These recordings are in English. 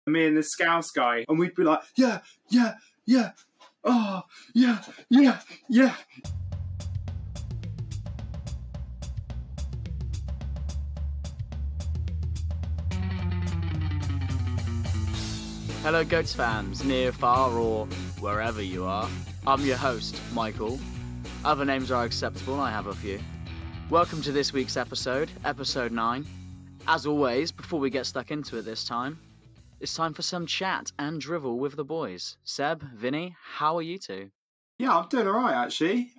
me and the Scouse guy, and we'd be like, yeah, yeah, yeah, oh, yeah, yeah, yeah. Hello Goats fans, near, far or wherever you are. I'm your host, Michael. Other names are acceptable, I have a few. Welcome to this week's episode, episode 9. As always, before we get stuck into it this time, it's time for some chat and drivel with the boys. Seb, Vinny, how are you two? Yeah, I'm doing all right, actually.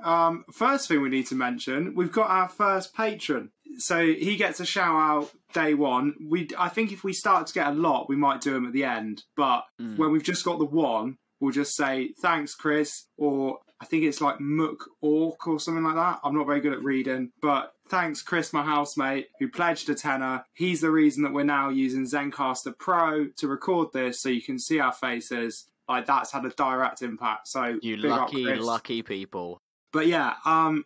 First thing we need to mention, we've got our first patron. So he gets a shout out day one. I think if we start to get a lot, we might do them at the end. But when we've just got the one, we'll just say, thanks, Chris. Or I think it's like Mook Orc or something like that. I'm not very good at reading. But thanks, Chris, my housemate, who pledged a tenner. He's the reason that we're now using Zencastr Pro to record this so you can see our faces. Like, that's had a direct impact. So you lucky people. But yeah,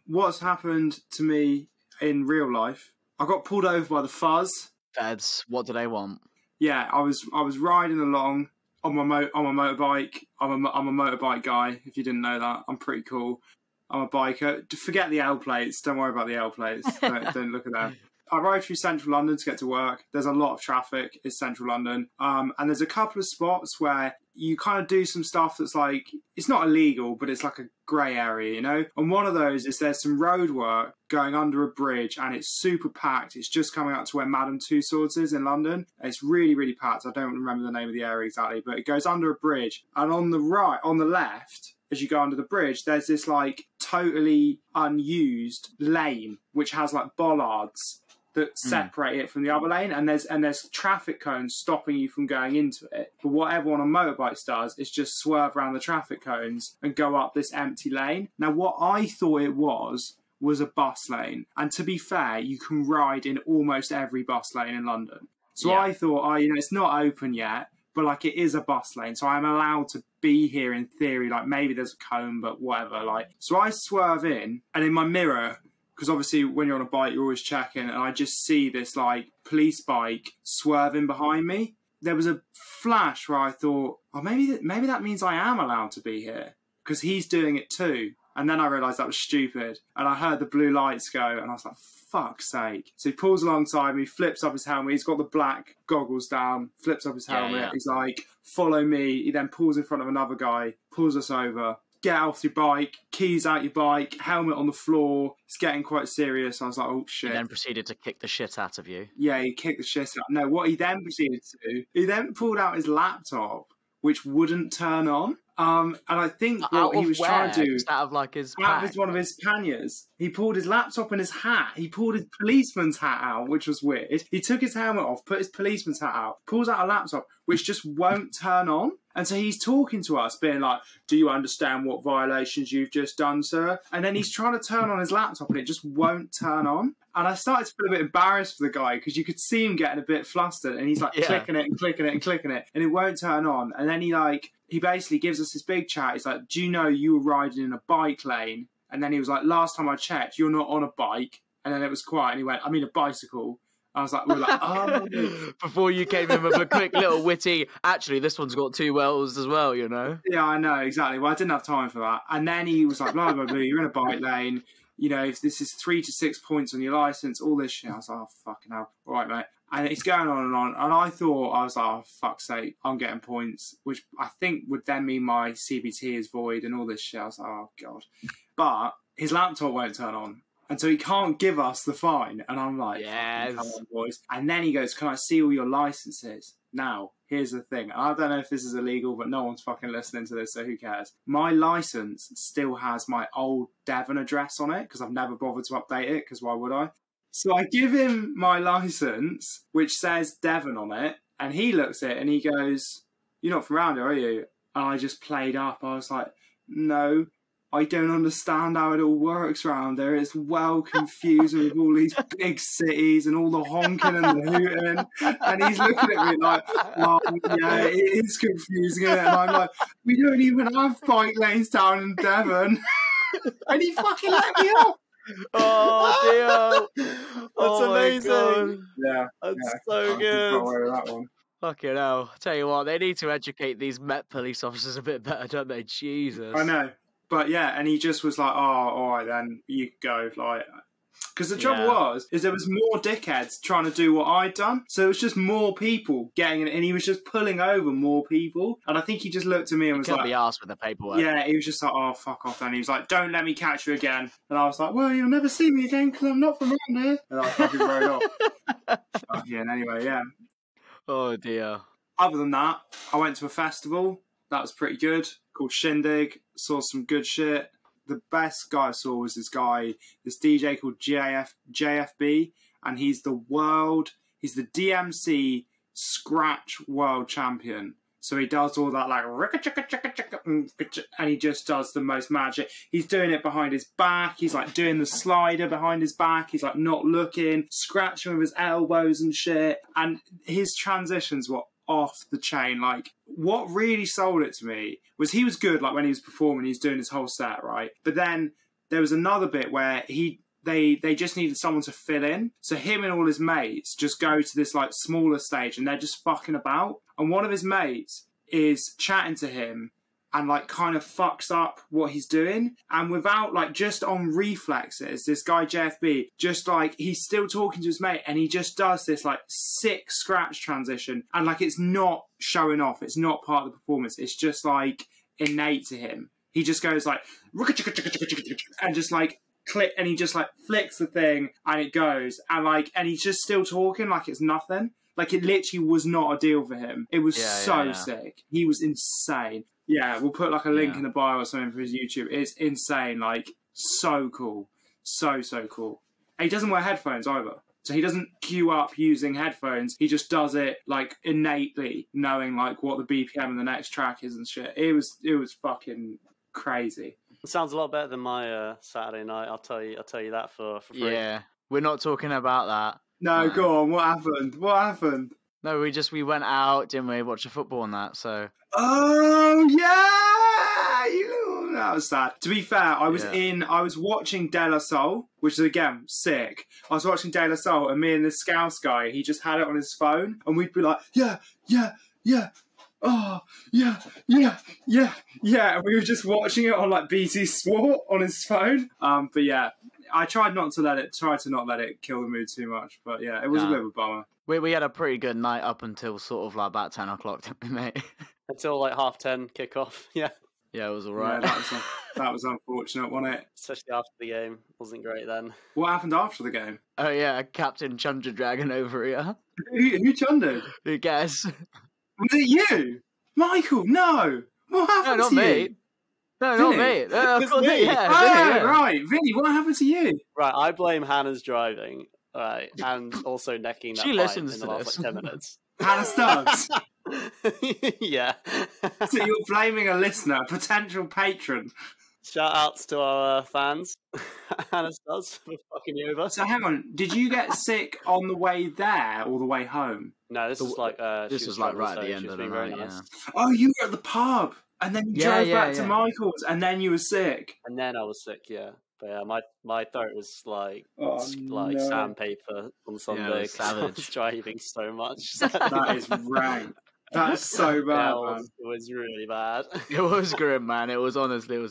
what's happened to me in real life, I got pulled over by the fuzz. Feds, what do they want? Yeah, I was riding along on my motorbike. I'm a motorbike guy, if you didn't know that. I'm pretty cool. I'm a biker. Forget the L plates. Don't worry about the L plates. Don't look at them. I ride through central London to get to work. There's a lot of traffic in central London. And there's a couple of spots where you kind of do some stuff that's like, it's not illegal, but it's like a grey area, you know? And one of those is there's some road work going under a bridge and it's super packed. It's just coming up to where Madame Tussauds is in London. It's really, really packed. I don't remember the name of the area exactly, but it goes under a bridge. And on the left, as you go under the bridge, there's this like totally unused lane, which has like bollards that separate it from the other lane, and there's traffic cones stopping you from going into it. But what everyone on motorbikes does is just swerve around the traffic cones and go up this empty lane. Now, what I thought it was a bus lane, and to be fair, you can ride in almost every bus lane in London. So I thought, it's not open yet, but like it is a bus lane, so I'm allowed to be here in theory. Like maybe there's a cone, but whatever. Like, so I swerve in, and in my mirror, because obviously when you're on a bike, you're always checking, and I just see this like police bike swerving behind me. There was a flash where I thought, oh, maybe that means I am allowed to be here because he's doing it too. And then I realised that was stupid, and I heard the blue lights go, and I was like, fuck's sake. So he pulls alongside me, flips up his helmet. He's got the black goggles down, flips up his helmet. Yeah. He's like, follow me. He then pulls in front of another guy, pulls us over. Get off your bike, keys out your bike, helmet on the floor. It's getting quite serious. I was like, oh, shit. He then proceeded to kick the shit out of you. Yeah, he kicked the shit out. No, what he then proceeded to do, he then pulled out his laptop, which wouldn't turn on. And I think what he was trying to do... Just out of like his out of one of his panniers. He pulled his laptop and his hat. He pulled his policeman's hat out, which was weird. He took his helmet off, put his policeman's hat out, pulls out a laptop, which just won't turn on. And so he's talking to us, being like, do you understand what violations you've just done, sir? And then he's trying to turn on his laptop and it just won't turn on. And I started to feel a bit embarrassed for the guy because you could see him getting a bit flustered and he's like clicking it and clicking it and clicking it and it won't turn on. And then he basically gives us this big chat. He's like, do you know you were riding in a bike lane? And then he was like, last time I checked, you're not on a bike. And then it was quiet and he went, I mean a bicycle. I was like, we were like, oh. Before you came in with a quick little witty, actually, this one's got 2 wells as well, you know? Yeah, I know, exactly. Well, I didn't have time for that. And then he was like, blah, blah, blah, you're in a bike lane. You know, if this is 3 to 6 points on your license, all this shit. I was like, oh, fucking hell. All right, mate. And it's going on and on. And I thought, I was like, oh, fuck's sake, I'm getting points, which I think would then mean my CBT is void and all this shit. I was like, oh, God. But his laptop won't turn on. And so he can't give us the fine. And I'm like, yes. Come on, boys. And then he goes, can I see all your licenses? Now, here's the thing. I don't know if this is illegal, but no one's fucking listening to this, so who cares? My license still has my old Devon address on it because I've never bothered to update it because why would I? So I give him my license, which says Devon on it. And he looks at it and he goes, you're not from around here, are you? And I just played up. I was like, no. I don't understand how it all works around there. It's well confusing with all these big cities and all the honking and the hooting. And he's looking at me like, well, yeah, it is confusing. Isn't it? And I'm like, we don't even have bike lanes down in Devon. And he fucking let me off. Oh, dear. That's amazing. Yeah. That's so good. That one. Fucking hell. Tell you what, they need to educate these Met police officers a bit better, don't they? Jesus. I know. But yeah, and he just was like, oh, all right then, you go. Like, because the trouble is there was more dickheads trying to do what I'd done. So it was just more people getting in, and he was just pulling over more people. And I think he just looked at me and was like... be asked with the paperwork. Yeah, he was just like, oh, fuck off then. He was like, don't let me catch you again. And I was like, well, you'll never see me again because I'm not from around here. And I fucking rode off. Oh, yeah, and anyway, yeah. Oh, dear. Other than that, I went to a festival. That was pretty good. Called Shindig. Saw some good shit. The best guy I saw was this DJ called JFB, and he's the DMC scratch world champion. So he does all that like and he just does the most magic. He's doing it behind his back. He's like doing the slider behind his back. He's like not looking, scratching with his elbows and shit. And his transitions were off the chain. Like, what really sold it to me was he was good, like when he was performing, he's doing his whole set, right? But then there was another bit where they just needed someone to fill in. So him and all his mates just go to this like smaller stage and they're just fucking about. And one of his mates is chatting to him and like kind of fucks up what he's doing. And without like just on reflexes, this guy JFB, just like he's still talking to his mate and he just does this like sick scratch transition. And like it's not showing off. It's not part of the performance. It's just like innate to him. He just goes like and just like click, and he just like flicks the thing and it goes, and like, and he's just still talking like it's nothing. Like it literally was not a deal for him. It was sick. He was insane. Yeah, we'll put like a link in the bio or something for his YouTube. It's insane. Like so cool. So cool. And he doesn't wear headphones either. So he doesn't queue up using headphones. He just does it like innately, knowing like what the BPM in the next track is and shit. It was fucking crazy. It sounds a lot better than my Saturday night. I'll tell you that for free. Yeah, we're not talking about that. No, go on. What happened? What happened? No, we went out, didn't we? Watch a football and that. So. Oh yeah, that was sad. To be fair, I was watching De La Soul, which is again sick. I was watching De La Soul, and me and this Scouse guy, he just had it on his phone, and we'd be like, yeah. Oh, yeah. And we were just watching it on like BT Sport on his phone. But yeah, I tried not to let it kill the mood too much. But yeah, it was a bit of a bummer. We had a pretty good night up until sort of like about 10 o'clock, didn't we, mate? Until like 10:30 kickoff. Yeah. Yeah, it was all right. Yeah, that was unfortunate, wasn't it? Especially after the game. Wasn't great then. What happened after the game? Oh yeah, Captain Chunder Dragon over here. Who chundered? Who guess? Was it you? Michael, no! What happened to you? No, not me. Of course, me. Yeah. Right. Vinny, what happened to you? Right, I blame Hannah's driving, right, and also necking that pint in the last like 10 minutes. Hannah Stubbs? Yeah. So you're blaming a listener, a potential patron. Shout outs to our fans. Hannah Stubbs for fucking you over. So hang on, did you get sick on the way there or the way home? No, this was like right at the end of the night. Yeah. Oh, you were at the pub, and then you drove back to Michael's, and then you were sick. And then I was sick, yeah. But yeah, my throat was like sandpaper on Sunday. I was driving so much. That is rank. That's so bad, man. It was really bad. It was grim, man. It was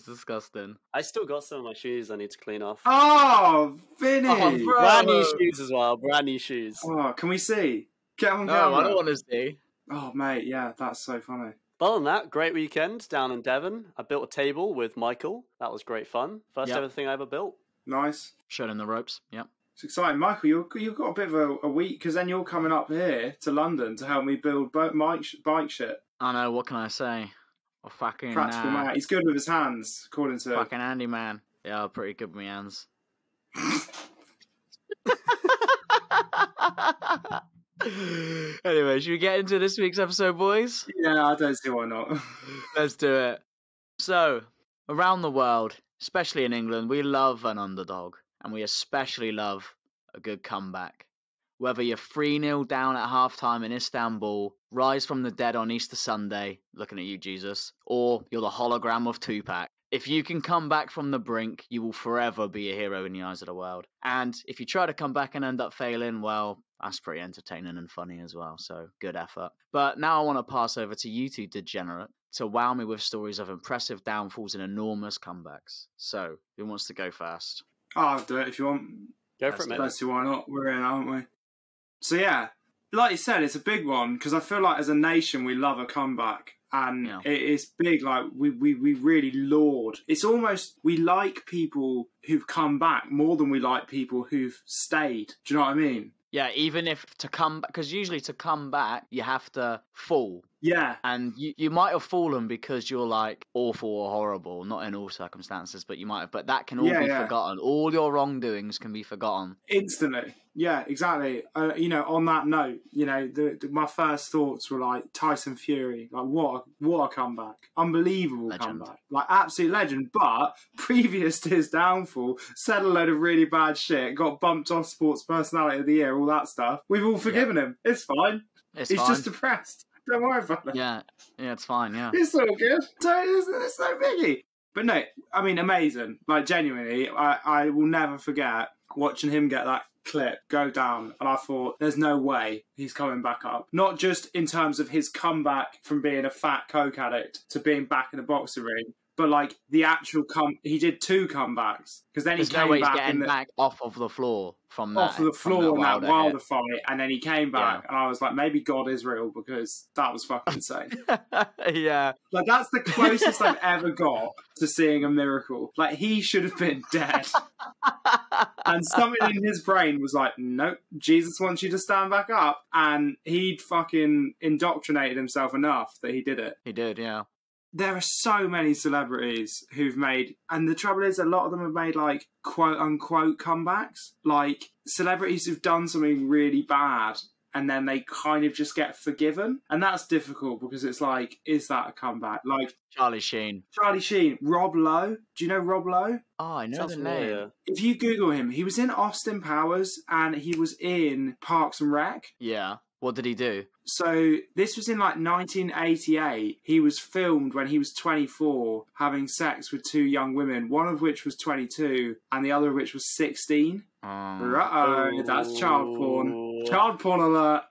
disgusting. I still got some of my shoes I need to clean off. Oh, Vinny! Oh, brand new shoes as well. Brand new shoes. Oh, can we see? Get on camera. No, I don't want to see. Oh, mate, yeah, that's so funny. Other than that, great weekend down in Devon. I built a table with Michael. That was great fun. First ever thing I ever built. Nice. Showed him the ropes. Yep. It's exciting. Michael, you've got a bit of a week, because then you're coming up here to London to help me build bike shit. I know, what can I say? Fucking practical man. He's good with his hands, according to fucking Andy, man. Yeah, pretty good with my hands. Anyway, should we get into this week's episode, boys? Yeah, I don't see why not. Let's do it. So, around the world, especially in England, we love an underdog, and we especially love a good comeback. Whether you're 3-0 down at halftime in Istanbul, rise from the dead on Easter Sunday, looking at you, Jesus, or you're the hologram of Tupac. If you can come back from the brink, you will forever be a hero in the eyes of the world. And if you try to come back and end up failing, well, that's pretty entertaining and funny as well. So good effort. But now I want to pass over to you two degenerate to wow me with stories of impressive downfalls and enormous comebacks. So who wants to go first? I'll do it if you want. Go for it, mate. Let's see why not. We're in, aren't we? So yeah, like you said, it's a big one because I feel like as a nation we love a comeback. And it's big, like, we really laud. It's almost, we like people who've come back more than we like people who've stayed. Do you know what I mean? Yeah, even if to come back, because usually to come back, you have to fall. Yeah. And you might have fallen because you're, like, awful or horrible, not in all circumstances, but you might have, but that can all be forgotten. All your wrongdoings can be forgotten. Instantly. Yeah, exactly. You know, on that note, you know, my first thoughts were like Tyson Fury. Like, what a comeback. Unbelievable comeback. Like, absolute legend. But previous to his downfall, said a load of really bad shit, got bumped off Sports Personality of the Year, all that stuff. We've all forgiven him. It's fine. He's just depressed. Don't worry about it. Yeah, it's fine, yeah. It's all good. It's no biggie. But no, I mean, amazing. Like, genuinely, I will never forget watching him get that clip go down, and I thought, there's no way he's coming back up. Not just in terms of his comeback from being a fat coke addict to being back in the boxing ring, but like the actual he did 2 comebacks because then he came back off of the floor from that. Off of the floor in that Wilder fight, and then he came back, and I was like, maybe God is real because that was fucking insane. Yeah, like that's the closest I've ever got to seeing a miracle. Like he should have been dead, and something in his brain was like, nope, Jesus wants you to stand back up, and he'd fucking indoctrinated himself enough that he did it. He did, yeah. There are so many celebrities who've made, and the trouble is a lot of them have made like quote unquote comebacks, like celebrities who've done something really bad and then they kind of just get forgiven. And that's difficult because it's like, is that a comeback? Like Charlie Sheen, Rob Lowe. Do you know Rob Lowe? Oh, I know the name. If you Google him, he was in Austin Powers and he was in Parks and Rec. Yeah. What did he do? So this was in like 1988. He was filmed when he was 24 having sex with 2 young women, one of which was 22 and the other of which was 16. That's child porn. Child porn alert.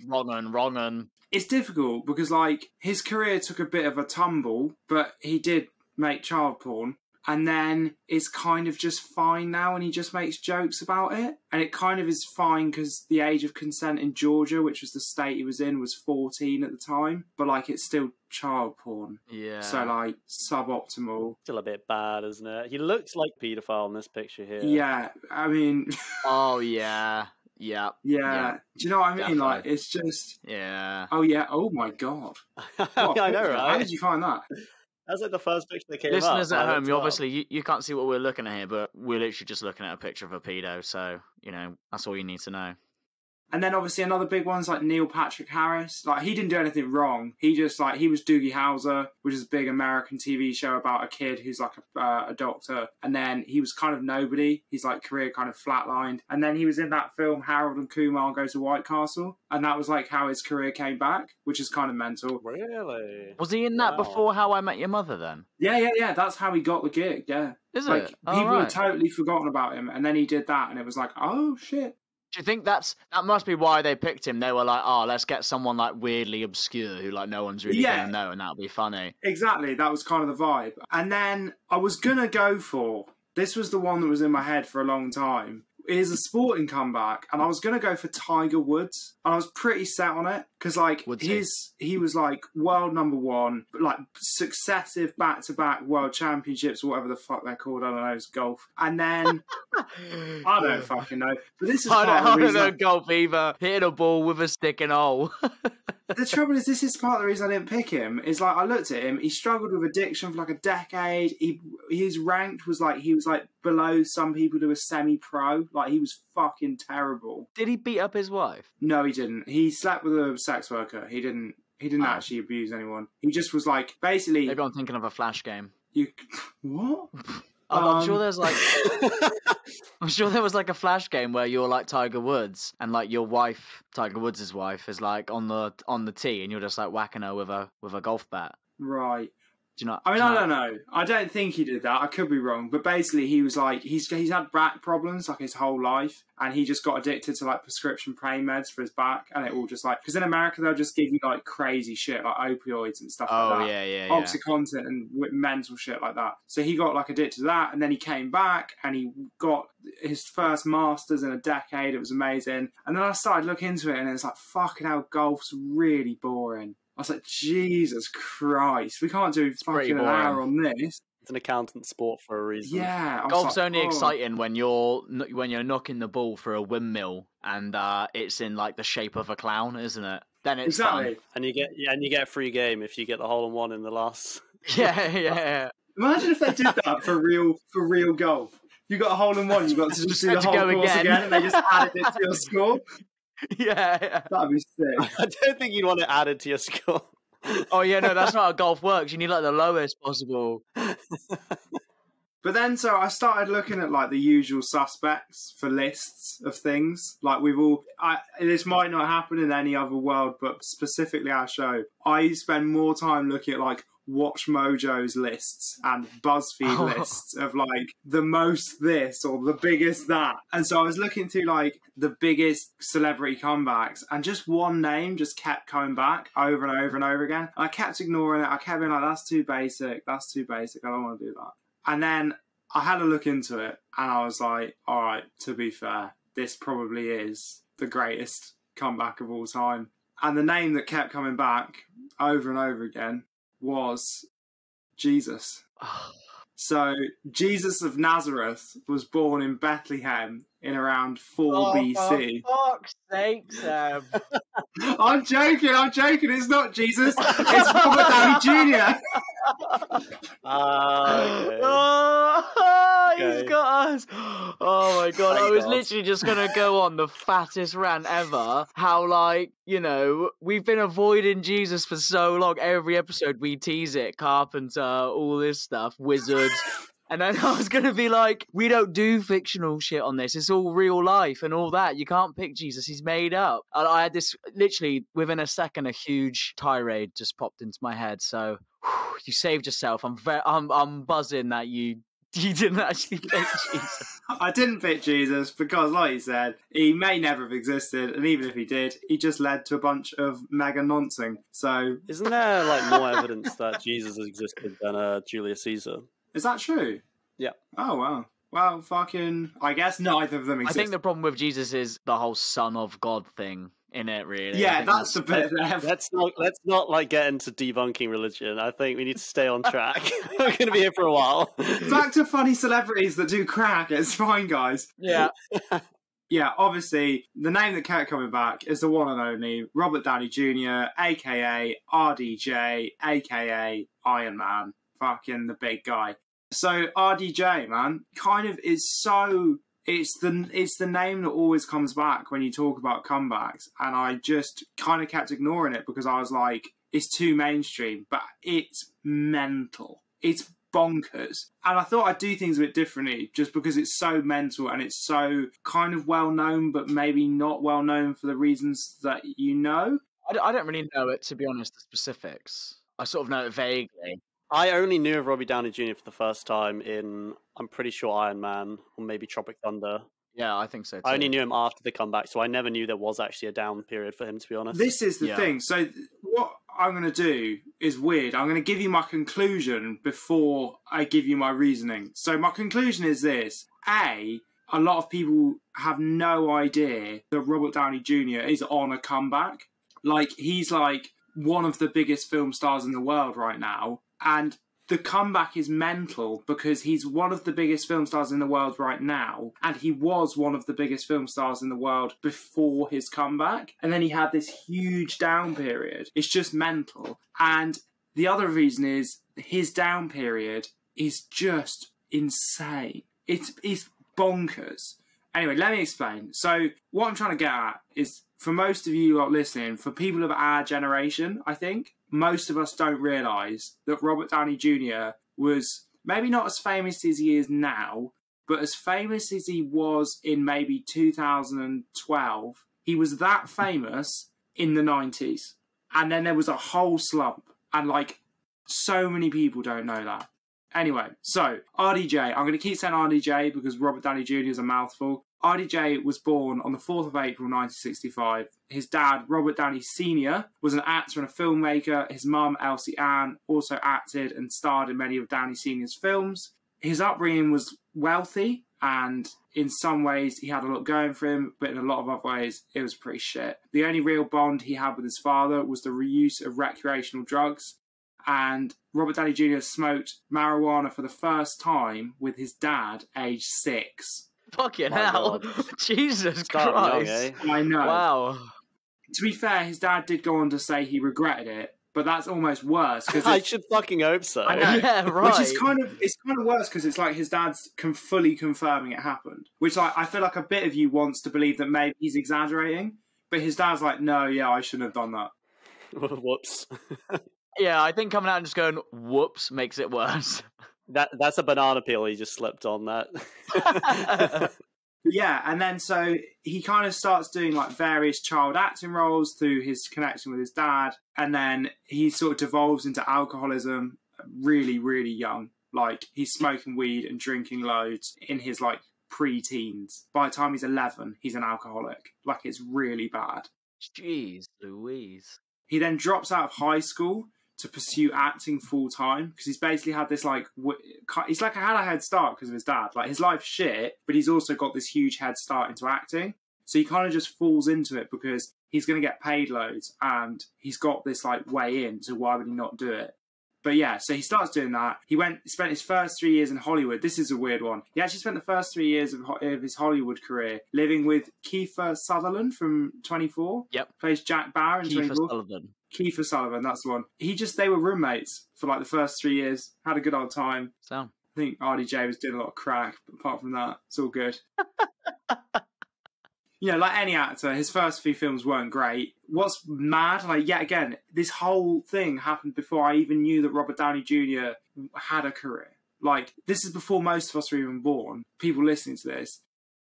Wrong. It's difficult because like his career took a bit of a tumble, but he did make child porn. And then it's kind of just fine now and he just makes jokes about it. And it kind of is fine because the age of consent in Georgia, which was the state he was in, was 14 at the time. But, like, it's still child porn. Yeah. So, like, suboptimal. Still a bit bad, isn't it? He looks like a paedophile in this picture here. Yeah, I mean... Oh, yeah. Yeah. Do you know what I mean? Definitely. Like, it's just... Yeah. Oh, yeah. Oh, my God. I know, right? How did you find that? That's like the first picture that came up. Listeners at home, obviously, you can't see what we're looking at here, but we're literally just looking at a picture of a pedo, so, you know, that's all you need to know. And then obviously another big one's like Neil Patrick Harris. Like he didn't do anything wrong. He just like, he was Doogie Howser, which is a big American TV show about a kid who's like a doctor. And then he was kind of nobody. His like career kind of flatlined. And then he was in that film Harold and Kumar Go to White Castle. And that was like how his career came back, which is kind of mental. Really? Was he in that before How I Met Your Mother then? Yeah. That's how he got the gig. Yeah. Is like, it? People had totally forgotten about him. And then he did that and it was like, oh shit. Do you think that must be why they picked him? They were like, oh, let's get someone like weirdly obscure who like no one's really gonna know, and that'll be funny. Exactly, that was kind of the vibe. And then I was gonna go for, this was the one that was in my head for a long time. It is a sporting comeback, and I was gonna go for Tiger Woods, and I was pretty set on it because like he was like world number 1, like successive back-to-back world championships or whatever the fuck they're called. I don't know, it's golf. And then I don't fucking know. But this is I don't know golf either. Hitting a ball with a stick and hole. The trouble is, this is part of the reason I didn't pick him. Is like I looked at him. He struggled with addiction for like a decade. His ranked was like he was like below some people who were semi-pro. Like he was fucking terrible. Did he beat up his wife? No, he didn't. He slept with a sex worker. He didn't actually abuse anyone. He just was like basically. Maybe I'm thinking of a Flash game. What? I'm sure there's like. I'm sure there was like a Flash game where you're like Tiger Woods and like your wife, Tiger Woods' wife, is like on the tee and you're just like whacking her with a golf bat. Right. Do you not? I mean, I don't know. I don't think he did that. I could be wrong. But basically, he was like, he's had back problems like his whole life. And he just got addicted to like prescription pain meds for his back. And it all just like, because in America, they'll just give you like crazy shit, like opioids and stuff like that. Oh, yeah. Oxycontin and mental shit like that. So he got like addicted to that. And then he came back and he got his first masters in a decade. It was amazing. And then I started looking into it and it's like, fucking hell, golf's really boring. I was like, Jesus Christ, we can't do fucking an hour on this. It's an accountant sport for a reason. Yeah, golf's like, only exciting when you're knocking the ball for a windmill and it's in like the shape of a clown, isn't it? Then it's fun. And you get a free game if you get the hole in one in the last. Yeah. Imagine if they did that for real golf. You got a hole in one, you got to just do the whole course again, and they just added it to your score. Yeah. That'd be sick. I don't think you'd want it added to your score. Oh, yeah, no, that's not how golf works. You need, like, the lowest possible. But then, so I started looking at, like, the usual suspects for lists of things. Like, this might not happen in any other world, but specifically our show, I spend more time looking at, like, Watch Mojo's lists and BuzzFeed lists of like the most this or the biggest that. And so I was looking through like the biggest celebrity comebacks and just one name just kept coming back over and over and over again. And I kept ignoring it. I kept being like, that's too basic. I don't want to do that. And then I had a look into it and I was like, all right, to be fair, this probably is the greatest comeback of all time. And the name that kept coming back over and over again was Jesus. So Jesus of Nazareth was born in Bethlehem in around 4 BC. For fuck's sake, Sam. I'm joking. It's not Jesus. It's Robert Downey Jr. He's got us. Oh my God. I was literally just going to go on the fattest rant ever. How, like, you know, we've been avoiding Jesus for so long. Every episode we tease it. Carpenter, all this stuff, wizards. And then I was going to be like, we don't do fictional shit on this. It's all real life and all that. You can't pick Jesus. He's made up. And I had this, literally, within a second, a huge tirade just popped into my head. So, you saved yourself. I'm buzzing that you didn't actually pick Jesus. I didn't pick Jesus because, like you said, he may never have existed. And even if he did, he just led to a bunch of mega noncing. So, isn't there, like, more evidence that Jesus has existed than Julius Caesar? Is that true? Yeah. Oh, wow. Well, fucking, I guess neither of them exist. I think the problem with Jesus is the whole Son of God thing in it, really. Yeah, that's the bit there. Let's not like get into debunking religion. I think we need to stay on track. We're going to be here for a while. Back to funny celebrities that do crack. It's fine, guys. Yeah. Yeah, obviously, the name that kept coming back is the one and only Robert Downey Jr., a.k.a. RDJ, a.k.a. Iron Man. Fucking the big guy. So RDJ, man, kind of is so... It's the name that always comes back when you talk about comebacks. And I just kind of kept ignoring it because I was like, it's too mainstream. But it's mental. It's bonkers. And I thought I'd do things a bit differently just because it's so mental and it's so kind of well-known, but maybe not well-known for the reasons that you know. I don't really know it, to be honest, the specifics. I sort of know it vaguely. I only knew of Robbie Downey Jr. for the first time in, I'm pretty sure, Iron Man or maybe Tropic Thunder. Yeah, I think so too. I only knew him after the comeback, so I never knew there was actually a down period for him, to be honest. This is the thing. So what I'm going to do is weird. I'm going to give you my conclusion before I give you my reasoning. So my conclusion is this. A lot of people have no idea that Robert Downey Jr. is on a comeback. Like, he's like one of the biggest film stars in the world right now. And the comeback is mental because he's one of the biggest film stars in the world right now. And he was one of the biggest film stars in the world before his comeback. And then he had this huge down period. It's just mental. And the other reason is his down period is just insane. It's bonkers. Anyway, let me explain. So what I'm trying to get at is, for most of you lot listening, for people of our generation, I think, most of us don't realise that Robert Downey Jr. was maybe not as famous as he is now, but as famous as he was in maybe 2012. He was that famous in the 90s. And then there was a whole slump. And like So many people don't know that. Anyway, so RDJ. I'm going to keep saying RDJ because Robert Downey Jr. is a mouthful. RDJ was born on the 4th of April 1965. His dad, Robert Downey Sr., was an actor and a filmmaker. His mum, Elsie Ann, also acted and starred in many of Downey Sr.'s films. His upbringing was wealthy, and in some ways he had a lot going for him, but in a lot of other ways it was pretty shit. The only real bond he had with his father was the reuse of recreational drugs, and Robert Downey Jr. smoked marijuana for the first time with his dad, aged 6. Fucking hell. Jesus Christ. Young, eh? I know. Wow. To be fair, his dad did go on to say he regretted it, but that's almost worse. I should fucking hope so. I know. Yeah, right. Which is kind of worse because it's like his dad's fully confirming it happened. Which I feel like a bit of you wants to believe that maybe he's exaggerating, but his dad's like, no, yeah, I shouldn't have done that. Whoops. Yeah, I think coming out and just going, whoops, makes it worse. That's a banana peel he just slipped on that. Yeah, and then so he kind of starts doing like various child acting roles through his connection with his dad, and then he sort of devolves into alcoholism really, really young. Like he's smoking weed and drinking loads in his like pre-teens. By the time he's 11, he's an alcoholic. Like it's really bad. Jeez Louise. He then drops out of high school to pursue acting full time because he's basically had this like he's like had a head start because of his dad. Like his life's shit, but he's also got this huge head start into acting. So he kind of just falls into it because he's going to get paid loads and he's got this like way in. So why would he not do it? But yeah, so he starts doing that. He spent his first 3 years in Hollywood. This is a weird one. He actually spent the first 3 years of his Hollywood career living with Kiefer Sutherland from 24. Yep. Plays Jack Bauer in 24. Sullivan. Kiefer Sutherland, that's the one. They were roommates for like the first 3 years. Had a good old time. So. I think RDJ was doing a lot of crack, but apart from that, it's all good. You know, like any actor, his first few films weren't great. What's mad, like, yet again, this whole thing happened before I even knew that Robert Downey Jr. had a career. Like, this is before most of us were even born, people listening to this.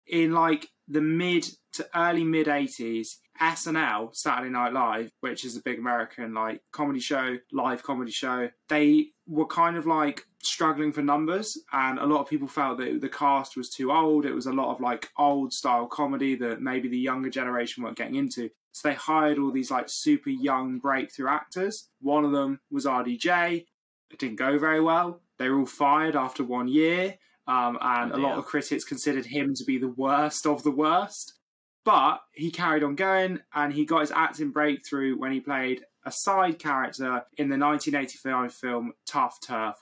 In, like, the mid to early mid-80s, SNL, Saturday Night Live, which is a big American, like, comedy show, live comedy show, they were kind of, like, struggling for numbers, and a lot of people felt that the cast was too old. It was a lot of, like, old-style comedy that maybe the younger generation weren't getting into. So they hired all these, like, super young breakthrough actors. One of them was RDJ. It didn't go very well. They were all fired after 1 year. And a lot of critics considered him to be the worst of the worst. But he carried on going, and he got his acting breakthrough when he played a side character in the 1985 film Tough Turf.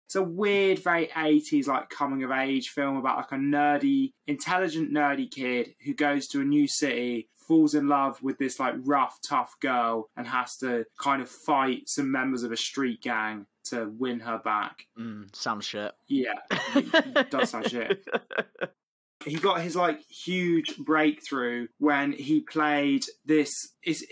It's a weird, very 80s, like, coming-of-age film about, like, a nerdy, intelligent, nerdy kid who goes to a new city, falls in love with this, like, rough, tough girl, and has to kind of fight some members of a street gang to win her back. Sounds shit. Yeah, it does sound shit. He got his, like, huge breakthrough when he played this... It's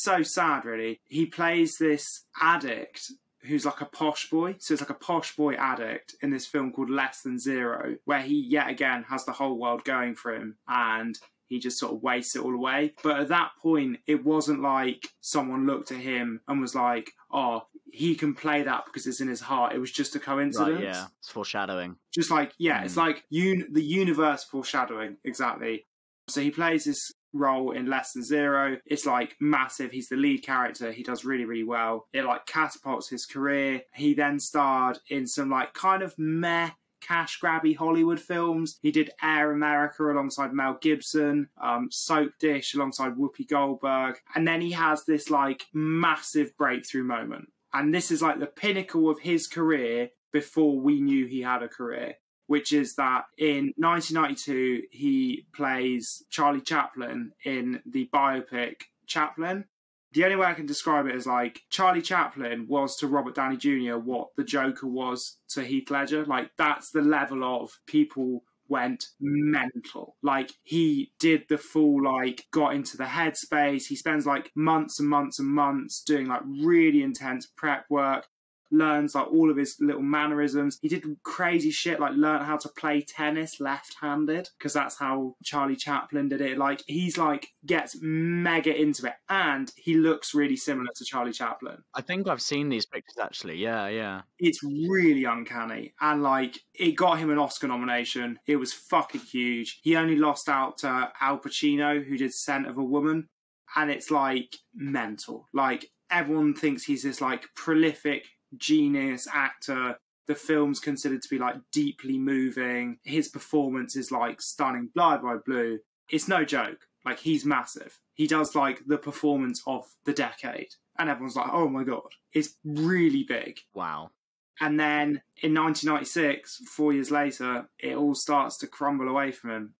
so sad, really. He plays this addict who's like a posh boy. So it's like a posh boy addict in this film called Less Than Zero, where he, yet again, has the whole world going for him, and he just sort of wastes it all away. But at that point, it wasn't like someone looked at him and was like, oh, he can play that because it's in his heart. It was just a coincidence. Right, yeah. It's foreshadowing. Just like, yeah, it's like the universe foreshadowing, exactly. So he plays this role in Less Than Zero. It's like massive. He's the lead character. He does really, really well. It like catapults his career. He then starred in some like kind of meh cash grabby Hollywood films. He did Air America alongside Mel Gibson, Soap Dish alongside Whoopi Goldberg, and then he has this like massive breakthrough moment. And this is like the pinnacle of his career before we knew he had a career, which is that in 1992, he plays Charlie Chaplin in the biopic Chaplin. The only way I can describe it is like Charlie Chaplin was to Robert Downey Jr. what the Joker was to Heath Ledger. Like that's the level of people went mental. Like he did the full, like got into the headspace. He spends like months and months and months doing like really intense prep work. learns like all of his little mannerisms. He did crazy shit, like learn how to play tennis left-handed, because that's how Charlie Chaplin did it. Like, he's like gets mega into it, and he looks really similar to Charlie Chaplin. I think I've seen these pictures actually. Yeah. It's really uncanny, and like it got him an Oscar nomination. It was fucking huge. He only lost out to Al Pacino, who did Scent of a Woman, and it's like mental. Like, everyone thinks he's this like prolific genius actor. The film's considered to be like deeply moving. His performance is like stunning. Blah, blah, blue. It's no joke. Like, he's massive. He does like the performance of the decade, and everyone's like, oh my God, it's really big. Wow. And then in 1996, 4 years later, it all starts to crumble away from him.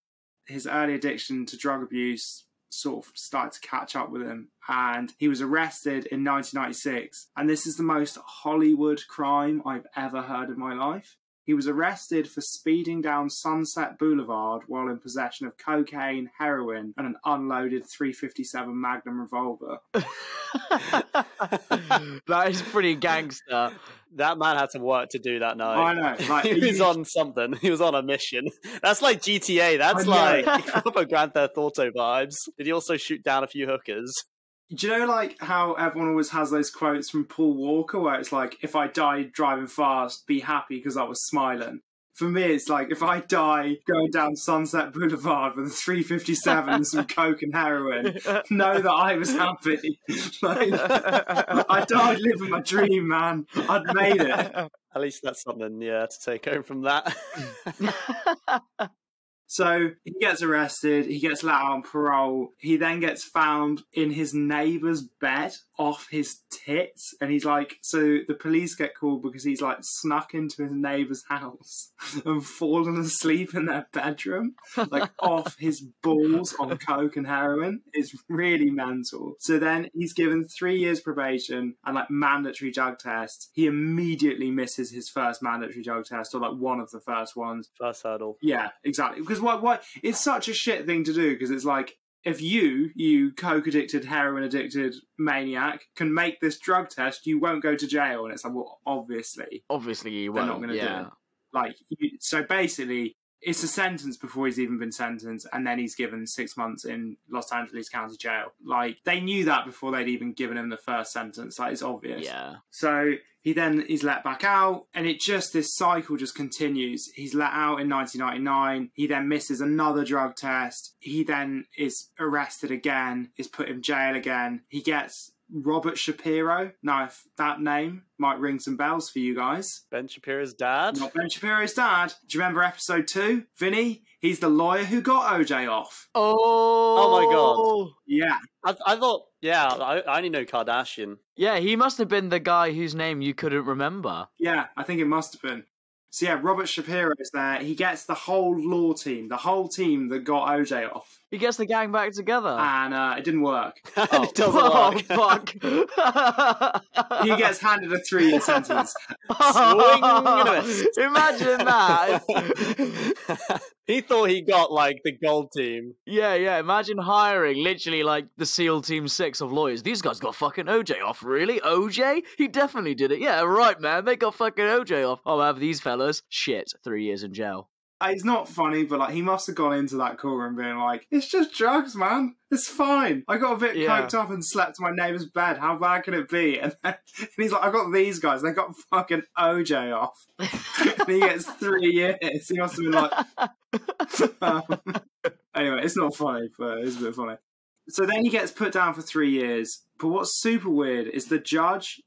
His early addiction to drug abuse sort of started to catch up with him, and he was arrested in 1996. And this is the most Hollywood crime I've ever heard in my life. He was arrested for speeding down Sunset Boulevard while in possession of cocaine, heroin, and an unloaded .357 Magnum revolver. That is pretty gangster. That man had some work to do that night. I know. Like, he was on something. He was on a mission. That's like GTA. That's like proper Grand Theft Auto vibes. Did he also shoot down a few hookers? Do you know, like, how everyone always has those quotes from Paul Walker where it's like, if I died driving fast, be happy because I was smiling? For me, it's like, if I die going down Sunset Boulevard with a .357 and some coke and heroin, know that I was happy. Like, I died living my dream, man. I'd made it. At least that's something, to take home from that. So he gets arrested, he gets let out on parole, he then gets found in his neighbour's bed off his tits, and he's like, so the police get called because he's like snuck into his neighbour's house and fallen asleep in their bedroom, like off his balls on coke and heroin. It's really mental. So then he's given 3 years probation and like mandatory drug tests. He immediately misses his first mandatory drug test, or like one of the first ones. First hurdle. Yeah, exactly. Because why it's such a shit thing to do, because it's like, if you coke-addicted, heroin-addicted maniac can make this drug test, you won't go to jail. And it's like, well, obviously you won't. They're not going to do it. Like, so basically, it's a sentence before he's even been sentenced, and then he's given 6 months in Los Angeles County Jail. Like, they knew that before they'd even given him the first sentence. Like, it's obvious. Yeah. So he then is let back out, and this cycle just continues. He's let out in 1999. He then misses another drug test. He then is arrested again, is put in jail again. He gets Robert Shapiro. Now, if that name might ring some bells for you guys. Ben Shapiro's dad? Not Ben Shapiro's dad. Do you remember episode 2? Vinny? He's the lawyer who got OJ off. Oh my God. Yeah. I thought, I only know Kardashian. Yeah, he must have been the guy whose name you couldn't remember. Yeah, I think it must have been. So yeah, Robert Shapiro's there. He gets the whole law team, the whole team that got OJ off. He gets the gang back together. And it didn't work. It doesn't work. Fuck. He gets handed a 3-year sentence. Swing and a miss. Imagine that. He thought he got, like, the gold team. Yeah. Imagine hiring literally, like, the SEAL Team 6 of lawyers. These guys got fucking OJ off. Really? OJ? He definitely did it. Yeah, right, man. They got fucking OJ off. I'll have these fellas. Shit. 3 years in jail. It's not funny, but like, he must have gone into that courtroom being like, it's just drugs, man. It's fine. I got a bit coked up and slept in my neighbour's bed. How bad can it be? And he's like, I got these guys. They got fucking OJ off. And he gets 3 years. He must have been like... Anyway, it's not funny, but it's a bit funny. So then he gets put down for 3 years. But what's super weird is a judge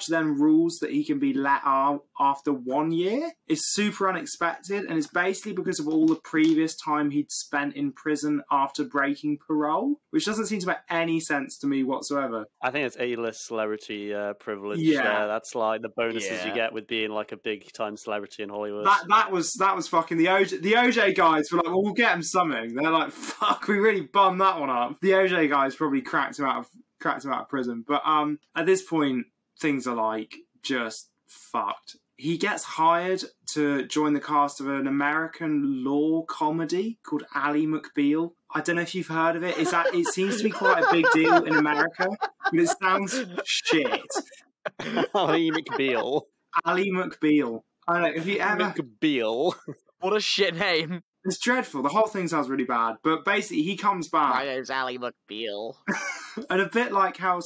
then rules that he can be let out after 1 year. It's super unexpected, and it's basically because of all the previous time he'd spent in prison after breaking parole, which doesn't seem to make any sense to me whatsoever. I think it's A-list celebrity privilege. Yeah. That's like the bonuses you get with being like a big-time celebrity in Hollywood. That was fucking the OJ. The OJ guys were like, well, we'll get him something. They're like, fuck, we really bummed that one up. The OJ guys probably cracked him out of prison. But at this point, things are like just fucked. He gets hired to join the cast of an American law comedy called Ally McBeal. I don't know if you've heard of it. It seems to be quite a big deal in America, but it sounds shit. Ali McBeal. Ali McBeal. I don't know, have you ever... McBeal. What a shit name. It's dreadful. The whole thing sounds really bad. But basically, he comes back. My name's Ali McBeal. And a bit like how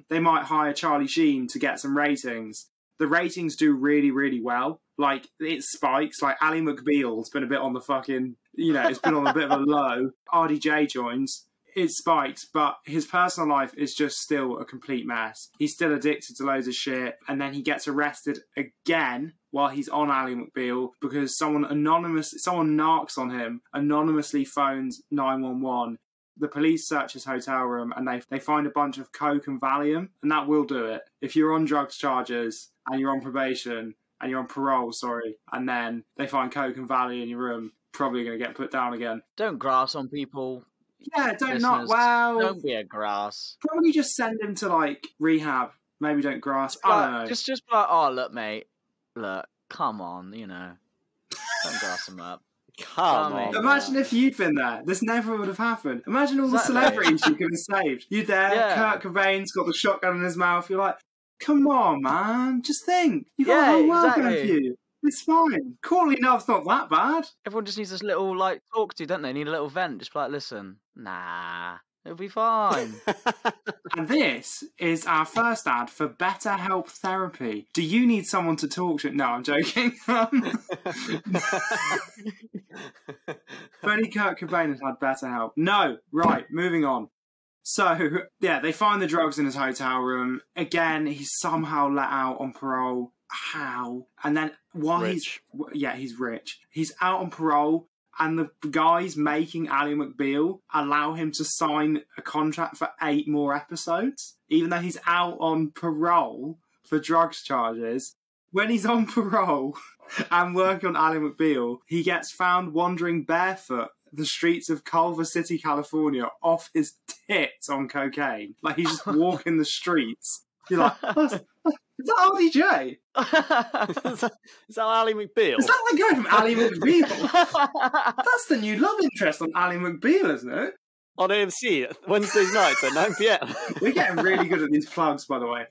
they might hire Charlie Sheen to get some ratings. The ratings do really, really well. Like, it spikes. Like, Ali McBeal's been a bit on the fucking... it's been on a bit of a low. RDJ joins. It spikes, but his personal life is just still a complete mess. He's still addicted to loads of shit, and then he gets arrested again while he's on Ali McBeal because someone narcs on him, anonymously phones 911. The police search his hotel room and they find a bunch of coke and Valium, and that will do it. If you're on drugs charges and you're on probation and you're on parole, and then they find coke and Valium in your room, probably going to get put down again. Don't grass on people. Yeah, don't be a grass. Probably just send him to like rehab. Maybe don't grass. I don't know. Just be like, oh look, mate, look, come on, don't grass him up. Come on. Imagine if you'd been there. This never would have happened. Imagine all the celebrities you could have saved. You there, Kurt Cobain's got the shotgun in his mouth. You're like, come on, man, just think. You've got the whole world going for you. It's fine. Courtney Love's not that bad. Everyone just needs this little, talk to, don't they? Need a little vent. Just be like, listen, nah, it'll be fine. And this is our first ad for BetterHelp Therapy. Do you need someone to talk to? No, I'm joking. If only Kurt Cobain had BetterHelp. No, right, moving on. So, they find the drugs in his hotel room. Again, he's somehow let out on parole. How? And then while he's rich. He's out on parole, and the guys making Ali McBeal allow him to sign a contract for 8 more episodes, even though he's out on parole for drugs charges. When he's on parole and working on Ali McBeal, he gets found wandering barefoot the streets of Culver City, California, off his tits on cocaine. Like, he's just walking the streets. You're like, is that RDJ? Is that Ali McBeal? Is that the guy from Ali McBeal? That's the new love interest on Ali McBeal, isn't it? On AMC, Wednesdays nights at 9 p.m. We're getting really good at these plugs, by the way.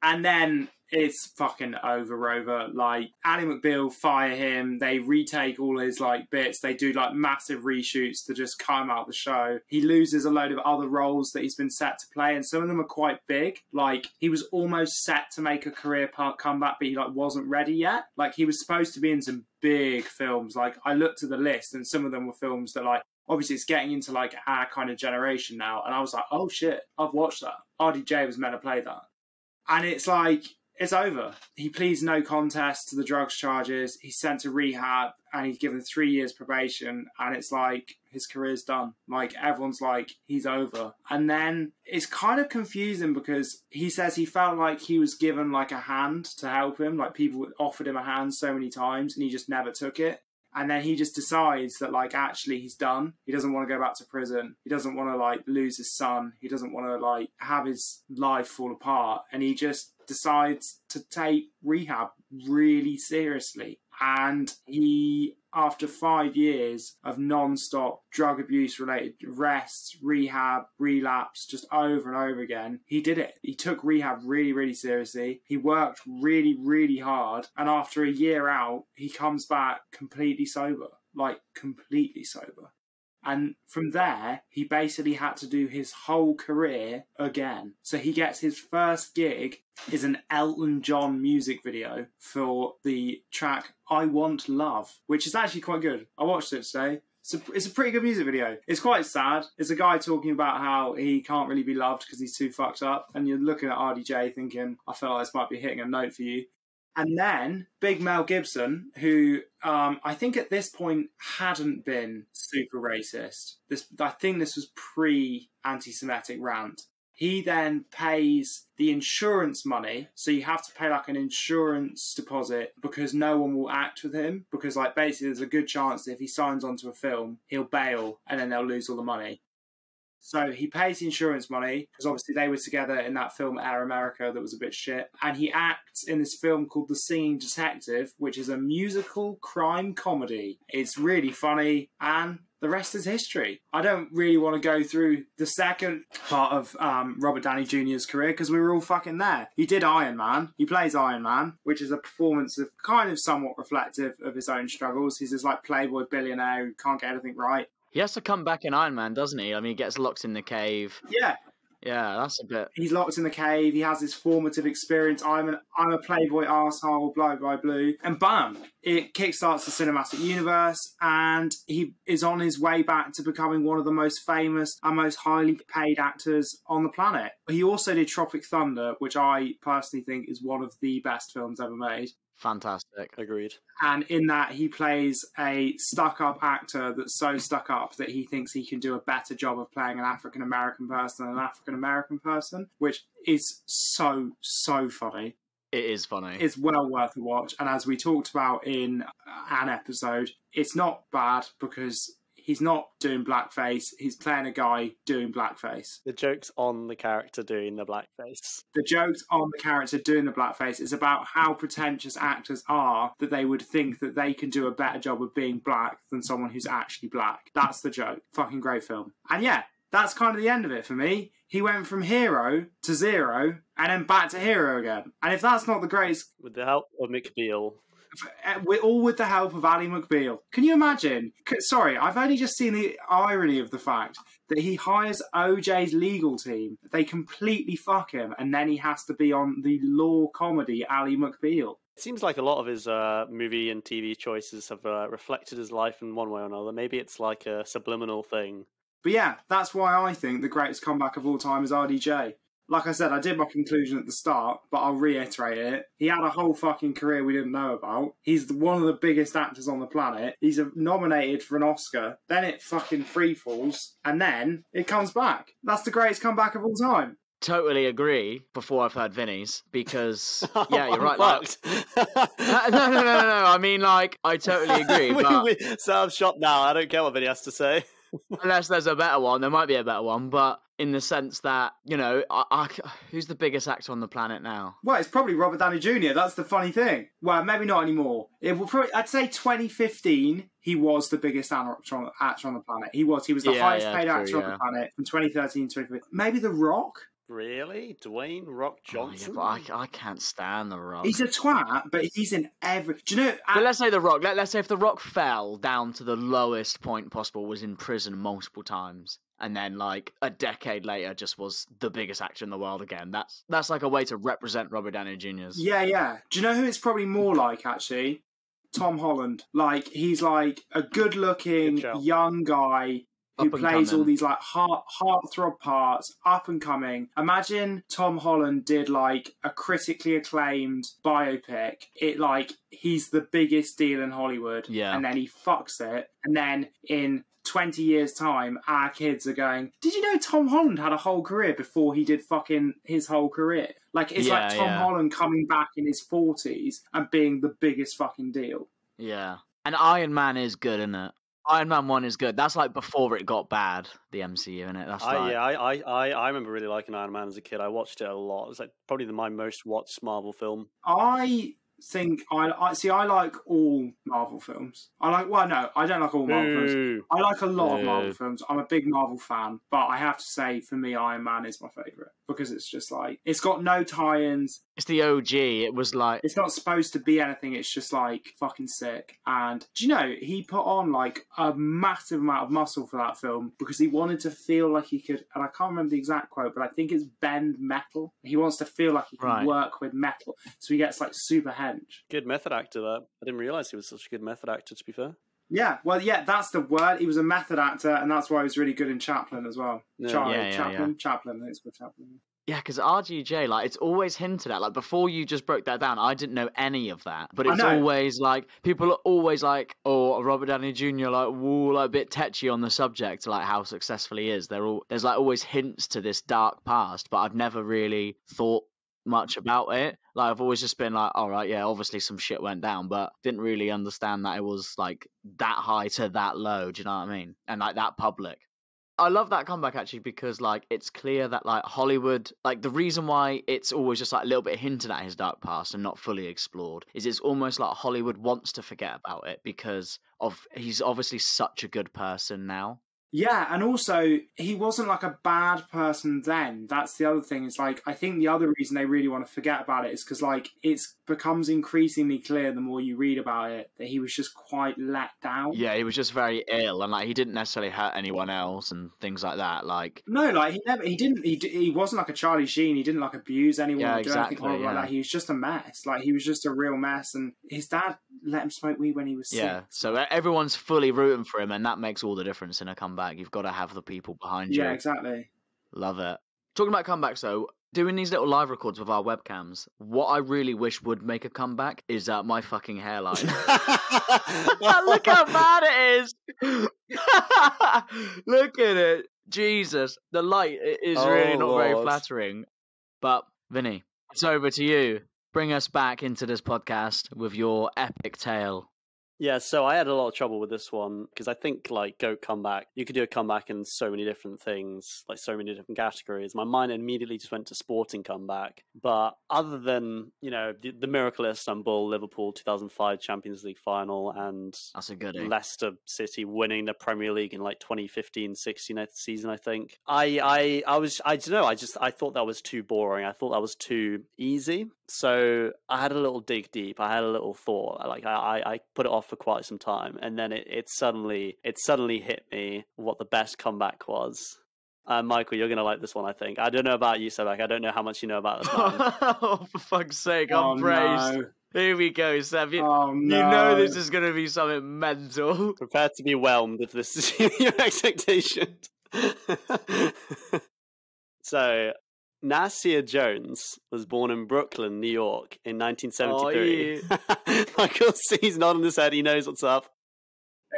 And then it's fucking over. Like, Ali McBeal fire him. They retake all his, bits. They do, massive reshoots to just cut him out the show. He loses a load of other roles that he's been set to play, and some of them are quite big. Like, he was almost set to make a career comeback, but he, wasn't ready yet. Like, he was supposed to be in some big films. Like, I looked at the list, and some of them were films that, obviously it's getting into, our kind of generation now. And I was like, oh, shit, I've watched that. RDJ was meant to play that. And it's it's over. He pleads no contest to the drugs charges. He's sent to rehab and he's given 3 years probation. And it's his career's done. Everyone's he's over. And then it's kind of confusing because he says he felt like he was given a hand to help him. People offered him a hand so many times and he just never took it. And then he just decides that, actually he's done. He doesn't want to go back to prison. He doesn't want to, lose his son. He doesn't want to, have his life fall apart. And he just decides to take rehab really seriously. And he, after 5 years of non-stop drug abuse-related arrests, rehab, relapse, just over and over again, he did it. He took rehab really, really seriously. He worked really, really hard. And after a year out, he comes back completely sober. Completely sober. And from there, he basically had to do his whole career again. So he gets his first gig is an Elton John music video for the track I Want Love, which is actually quite good. I watched it today. It's a pretty good music video. It's quite sad. It's a guy talking about how he can't really be loved because he's too fucked up. And you're looking at RDJ thinking, I feel like this might be hitting a note for you. And then Big Mel Gibson, who I think at this point hadn't been super racist. I think this was pre-anti-Semitic rant. He then pays the insurance money. So you have to pay an insurance deposit because no one will act with him. Because basically there's a good chance that if he signs onto a film, he'll bail and then they'll lose all the money. So he pays the insurance money, because obviously they were together in that film Air America that was a bit shit. And he acts in this film called The Singing Detective, which is a musical crime comedy. It's really funny, and the rest is history. I don't really want to go through the second part of Robert Downey Jr.'s career, because we were all fucking there. He did Iron Man. He plays Iron Man, which is a performance of kind of somewhat reflective of his own struggles. He's this like playboy billionaire who can't get anything right. He has to come back in Iron Man, doesn't he? I mean, he gets locked in the cave. Yeah. Yeah, that's a bit... He's locked in the cave. He has this formative experience. I'm a playboy arsehole, blah, blah, blue. And bam, it kickstarts the cinematic universe, and he is on his way back to becoming one of the most famous and most highly paid actors on the planet. He also did Tropic Thunder, which I personally think is one of the best films ever made. Fantastic. Agreed. And in that, he plays a stuck-up actor that's so stuck up that he thinks he can do a better job of playing an African-American person than an African-American person, which is so, so funny. It is funny. It's well worth a watch. And as we talked about in an episode, it's not bad because he's not doing blackface. He's playing a guy doing blackface. The joke's on the character doing the blackface. The joke's on the character doing the blackface is about how pretentious actors are that they would think that they can do a better job of being black than someone who's actually black. That's the joke. Fucking great film. And yeah, that's kind of the end of it for me. He went from hero to zero and then back to hero again. And if that's not the greatest... With the help of McBeal... We're all with the help of Ally McBeal. Can you imagine? Sorry, I've only just seen the irony of the fact that he hires OJ's legal team. They completely fuck him, and then he has to be on the law comedy Ally McBeal. It seems like a lot of his movie and TV choices have reflected his life in one way or another. Maybe it's like a subliminal thing. But yeah, that's why I think the greatest comeback of all time is RDJ. Like I said, I did my conclusion at the start, but I'll reiterate it. He had a whole fucking career we didn't know about. He's one of the biggest actors on the planet. He's nominated for an Oscar. Then it fucking free falls, and then it comes back. That's the greatest comeback of all time. Totally agree. Before I've heard Vinny's, because yeah, you're right. Like, no. I mean, like, I totally agree. But... So I'm shocked now. I don't care what Vinny has to say. Unless there's a better one, there might be a better one, but in the sense that, you know, who's the biggest actor on the planet now? Well, it's probably Robert Downey Jr. That's the funny thing. Well, maybe not anymore. It will probably, I'd say 2015, he was the biggest actor on the planet. He was the highest paid actor on the planet from 2013 to 2015. Maybe The Rock? Really? Dwayne Rock Johnson? Oh, yeah, but I can't stand The Rock. He's a twat, but he's in every... Do you know... But let's say The Rock. Let's say if The Rock fell down to the lowest point possible, was in prison multiple times, and then, like, a decade later just was the biggest actor in the world again. That's like a way to represent Robert Downey Jr.'s. Yeah. Do you know who it's probably more like, actually? Tom Holland. Like, he's like a good-looking young guy who plays all these like heartthrob parts, up and coming. Imagine Tom Holland did like a critically acclaimed biopic. It like he's the biggest deal in Hollywood, and then he fucks it, and then in 20 years' time, our kids are going, did you know Tom Holland had a whole career before he did fucking his whole career? Like, it's like Tom Holland coming back in his 40s and being the biggest fucking deal. Yeah. And Iron Man is good, isn't it? Iron Man 1 is good. That's like before it got bad, the MCU, innit? That's like... I remember really liking Iron Man as a kid. I watched it a lot. It was like probably my most watched Marvel film. I think I like all Marvel films. I don't like all Marvel films. I like a lot of Marvel films. I'm a big Marvel fan, but I have to say, for me, Iron Man is my favourite because it's just like, it's got no tie-ins. It's the OG. It was like... It's not supposed to be anything. It's just like fucking sick. And do you know, he put on like a massive amount of muscle for that film because he wanted to feel like he could, and I can't remember the exact quote, but I think it's bend metal. He wants to feel like he can work with metal. So he gets like super hench. Good method actor, that. I didn't realise he was such a good method actor, to be fair. Yeah, well, yeah, that's the word. He was a method actor, and that's why he was really good in Chaplin as well. Chaplin, I think it's called Chaplin. Yeah, because RDJ, like, it's always hinted at. Like, before you just broke that down, I didn't know any of that. But it's always, like, people are always like, oh, Robert Downey Jr., like, woo, like, a bit tetchy on the subject, like, how successful he is. There's, like, always hints to this dark past, but I've never really thought much about it. Like, I've always just been like, all right, yeah, obviously some shit went down, but didn't really understand that it was, like, that high to that low, do you know what I mean? And, like, that public. I love that comeback actually because like it's clear that like Hollywood, like the reason why it's always just like a little bit hinted at his dark past and not fully explored is it's almost like Hollywood wants to forget about it because of he's obviously such a good person now. Yeah, and also he wasn't like a bad person then. That's the other thing. It's like I think the other reason they really want to forget about it is because like it becomes increasingly clear the more you read about it that he was just quite let down. Yeah, he was just very ill, and like he didn't necessarily hurt anyone else and things like that. Like no, like he wasn't like a Charlie Sheen. He didn't like abuse anyone or do anything horrible like that. He was just a mess. Like he was just a real mess, and his dad let him smoke weed when he was 6. Yeah, so everyone's fully rooting for him, and that makes all the difference in a comeback. You've got to have the people behind you. Yeah, exactly. Love it. Talking about comebacks, though, doing these little live records with our webcams, what I really wish would make a comeback is my fucking hairline. Look how bad it is. Look at it. Jesus, the light is really not very flattering. But, Vinny, it's over to you. Bring us back into this podcast with your epic tale. Yeah, so I had a lot of trouble with this one because I think like GOAT comeback, you could do a comeback in so many different things, like so many different categories. My mind immediately just went to sporting comeback. But other than, you know, the miracle at Istanbul, Liverpool 2005 Champions League final and that's a goodie. Leicester City winning the Premier League in like 2015-16 season, I think. I thought that was too boring. I thought that was too easy. So I had a little dig deep. I had a little thought. Like I put it off for quite some time, and then it suddenly hit me what the best comeback was. Michael, you're gonna like this one, I think. I don't know about you, Sebak. I don't know how much you know about this man. Oh, for fuck's sake! I'm praised. No. Here we go, Seb. You no. know this is gonna be something mental. Prepare to be whelmed if this is your expectation. So, Nasir Jones was born in Brooklyn, New York in 1973. Oh, yeah. Michael sees nodding his head. He knows what's up.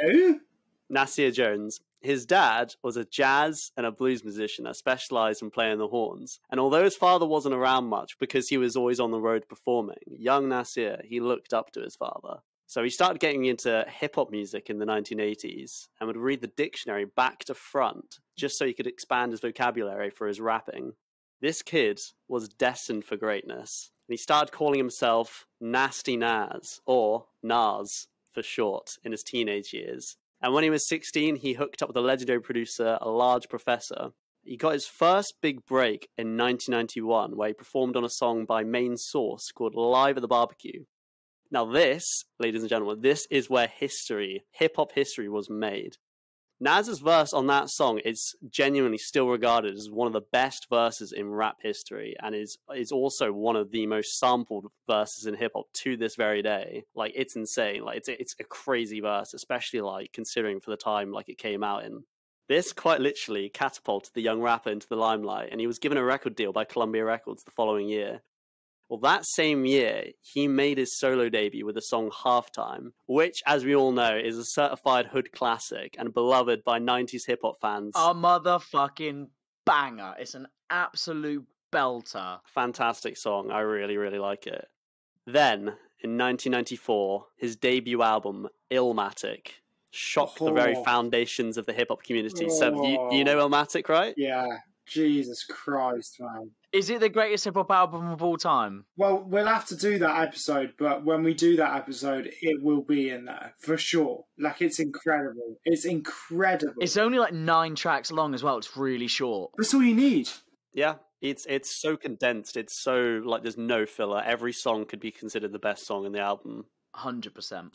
Who? Nasir Jones. His dad was a jazz and a blues musician that specialized in playing the horns. And although his father wasn't around much because he was always on the road performing, young Nasir, he looked up to his father. So he started getting into hip-hop music in the 1980s and would read the dictionary back to front just so he could expand his vocabulary for his rapping. This kid was destined for greatness. And he started calling himself Nasty Nas, or Nas for short, in his teenage years. And when he was 16, he hooked up with the legendary producer, a large professor. He got his first big break in 1991, where he performed on a song by Main Source called Live at the Barbecue. Now this, ladies and gentlemen, this is where hip-hop history was made. Nas's verse on that song is genuinely still regarded as one of the best verses in rap history and is also one of the most sampled verses in hip-hop to this very day. Like, it's insane. Like, it's a crazy verse, especially, like, considering for the time, like, it came out in. This quite literally catapulted the young rapper into the limelight, and he was given a record deal by Columbia Records the following year. Well, that same year, he made his solo debut with the song Halftime, which, as we all know, is a certified hood classic and beloved by 90s hip-hop fans. A motherfucking banger. It's an absolute belter. Fantastic song. I really, really like it. Then, in 1994, his debut album, Illmatic, shocked the very foundations of the hip-hop community. So, you know Illmatic, right? Yeah. Jesus Christ, man. Is it the greatest hip-hop album of all time? Well, we'll have to do that episode, but when we do that episode, it will be in there, for sure. Like, it's incredible. It's incredible. It's only like 9 tracks long as well. It's really short. That's all you need. Yeah, it's so condensed. It's so, like, there's no filler. Every song could be considered the best song in the album. 100%.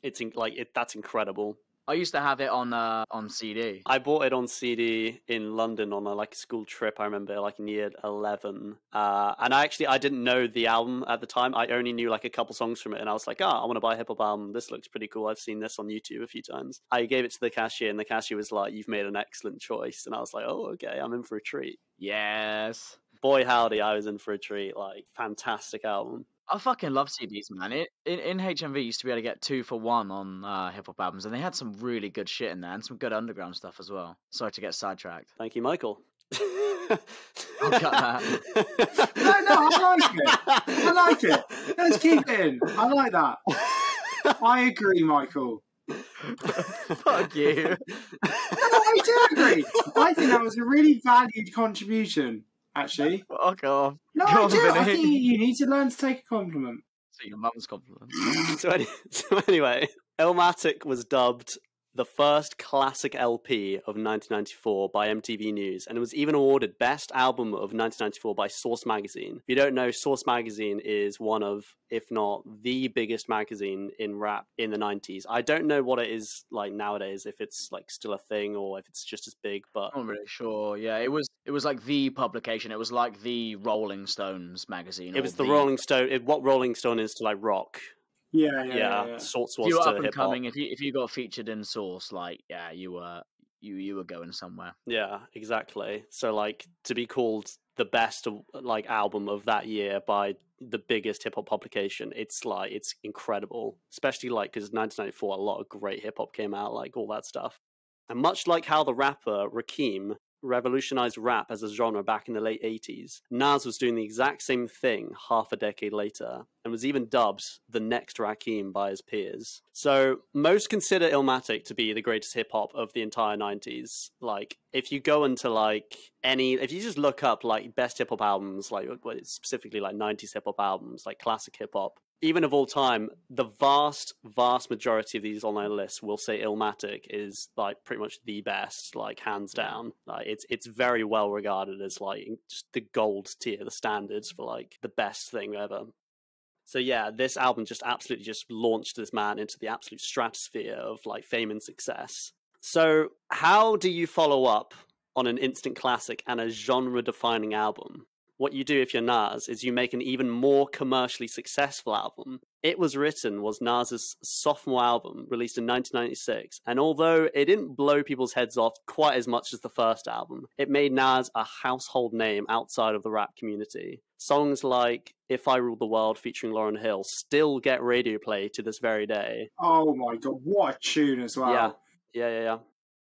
That's incredible. I used to have it on CD. I bought it on CD in London on a school trip. I remember in year 11. And I didn't know the album at the time. I only knew a couple songs from it, and I was like, I want to buy a hip hop album. This looks pretty cool. I've seen this on YouTube a few times. I gave it to the cashier, and the cashier was like, "You've made an excellent choice." And I was like, "Oh, okay, I'm in for a treat." Yes. Boy, howdy, I was in for a treat. Fantastic album. I fucking love CDs, man. In HMV, you used to be able to get 2 for 1 on hip-hop albums, and they had some really good shit in there, and some good underground stuff as well. Sorry to get sidetracked. Thank you, Michael. I'll cut that. No, I like it. Let's keep it in. I like that. I agree, Michael. Fuck you. No, I do agree. I think that was a really valued contribution, actually. Fuck off. No, Go I on, do. I Vinny. think you need to learn to take a compliment. So your mum's compliment. So anyway, Illmatic was dubbed the first classic LP of 1994 by MTV News, and it was even awarded Best Album of 1994 by Source Magazine. If you don't know, Source Magazine is one of, if not the biggest magazine in rap in the 90s. I don't know what it is like nowadays, if it's like still a thing or if it's just as big, but I'm not really sure. Yeah, it was like the publication. It was like the Rolling Stones magazine. it was the Rolling Stone, what Rolling Stone is to like rock. Yeah. Source If was you were to up and hip hop. coming, if you got featured in Source, like you were going somewhere. Yeah, exactly. So like to be called the best like album of that year by the biggest hip hop publication, it's incredible. Especially like because 1994, a lot of great hip hop came out, like all that stuff. And much like how the rapper Rakim revolutionized rap as a genre back in the late 80s, Nas was doing the exact same thing half a decade later, and was even dubbed the next Rakim by his peers. So most consider Illmatic to be the greatest hip-hop of the entire 90s. Like, if you go into if you just look up like best hip-hop albums, like specifically like 90s hip-hop albums, like classic hip-hop, even of all time, the vast majority of these online lists will say Illmatic is like pretty much the best, like hands down. Like it's very well regarded as like just the gold tier, the standards for like the best thing ever. So yeah, this album just absolutely just launched this man into the absolute stratosphere of like fame and success. So how do you follow up on an instant classic and a genre-defining album? What you do if you're Nas is you make an even more commercially successful album. It Was Written was Nas's sophomore album, released in 1996, and although it didn't blow people's heads off quite as much as the first album, it made Nas a household name outside of the rap community. Songs like If I Ruled the World featuring Lauryn Hill still get radio play to this very day. Oh my god, what a tune as well. Yeah.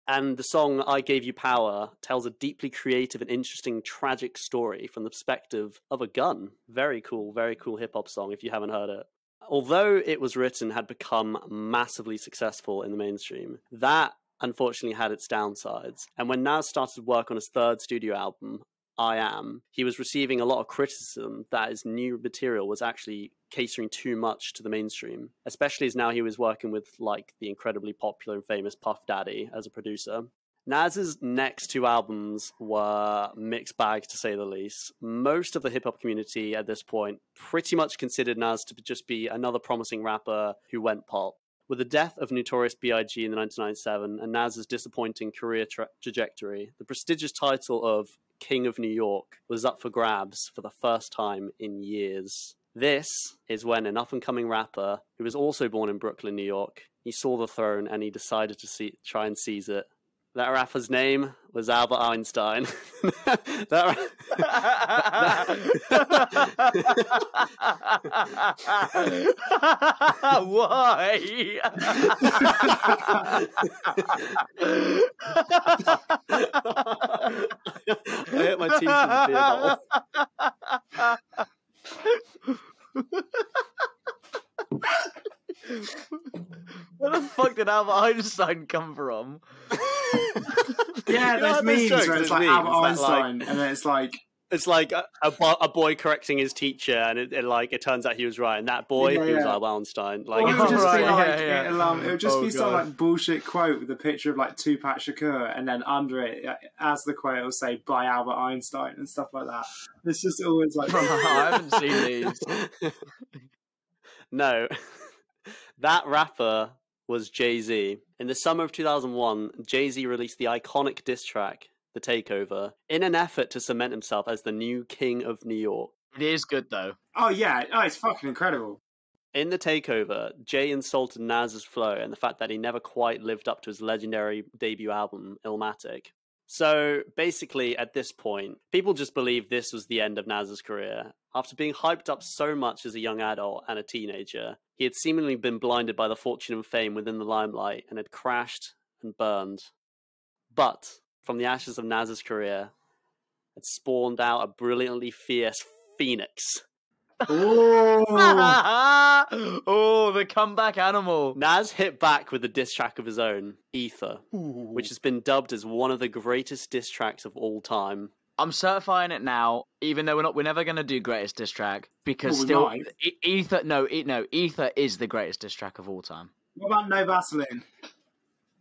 And the song I Gave You Power tells a deeply creative and interesting tragic story from the perspective of a gun. Very cool hip-hop song if you haven't heard it. Although It Was Written had become massively successful in the mainstream, that unfortunately had its downsides. And when Nas started work on his third studio album, I Am, he was receiving a lot of criticism that his new material was actually catering too much to the mainstream, especially as now he was working with like the incredibly popular and famous Puff Daddy as a producer. Nas's next two albums were mixed bags to say the least. Most of the hip-hop community at this point pretty much considered Nas to just be another promising rapper who went pop. With the death of Notorious B.I.G. in 1997 and Nas's disappointing career trajectory, the prestigious title of King of New York was up for grabs for the first time in years. This is when an up-and-coming rapper, who was also born in Brooklyn, New York, he saw the throne and he decided to try and seize it. That rapper's name was Albert Einstein. Why? I hit my teeth in the beer bottle. Where the fuck did Albert Einstein come from? Yeah, You know there's those memes jokes, where it's there's like memes Albert that, Einstein, and then it's like It's like a boy correcting his teacher, and it turns out he was right, and that boy, he was Albert Einstein. Like, or it would just right, be like yeah. it would just be some God. like bullshit quote with a picture of like Tupac Shakur, and then under it, as the quote, it'll say by Albert Einstein and stuff like that. It's just always like I haven't seen these. No, that rapper was Jay-Z. In the summer of 2001, Jay-Z released the iconic diss track, The Takeover, in an effort to cement himself as the new king of New York. It is good though. oh yeah, oh it's fucking incredible. In The Takeover, Jay insulted Nas's flow and the fact that he never quite lived up to his legendary debut album, Illmatic. So basically, at this point, people just believed this was the end of Nas's career. After being hyped up so much as a young adult and a teenager, he had seemingly been blinded by the fortune and fame within the limelight and had crashed and burned. But from the ashes of Nas's career, had spawned out a brilliantly fierce phoenix. Oh, Oh, the comeback animal. Nas hit back with a diss track of his own, Ether, which has been dubbed as one of the greatest diss tracks of all time. I'm certifying it now, even though we're never gonna do greatest diss track because Well, we still, might. Ether. No, Ether is the greatest diss track of all time. what about No Vaseline?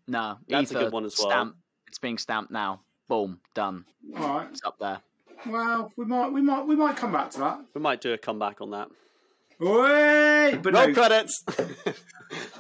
No, That's a Ether good one as well. Stamp. It's being stamped now. Boom, done. All right. It's up there. Well, we might come back to that. We might do a comeback on that. Wait, but No no. credits!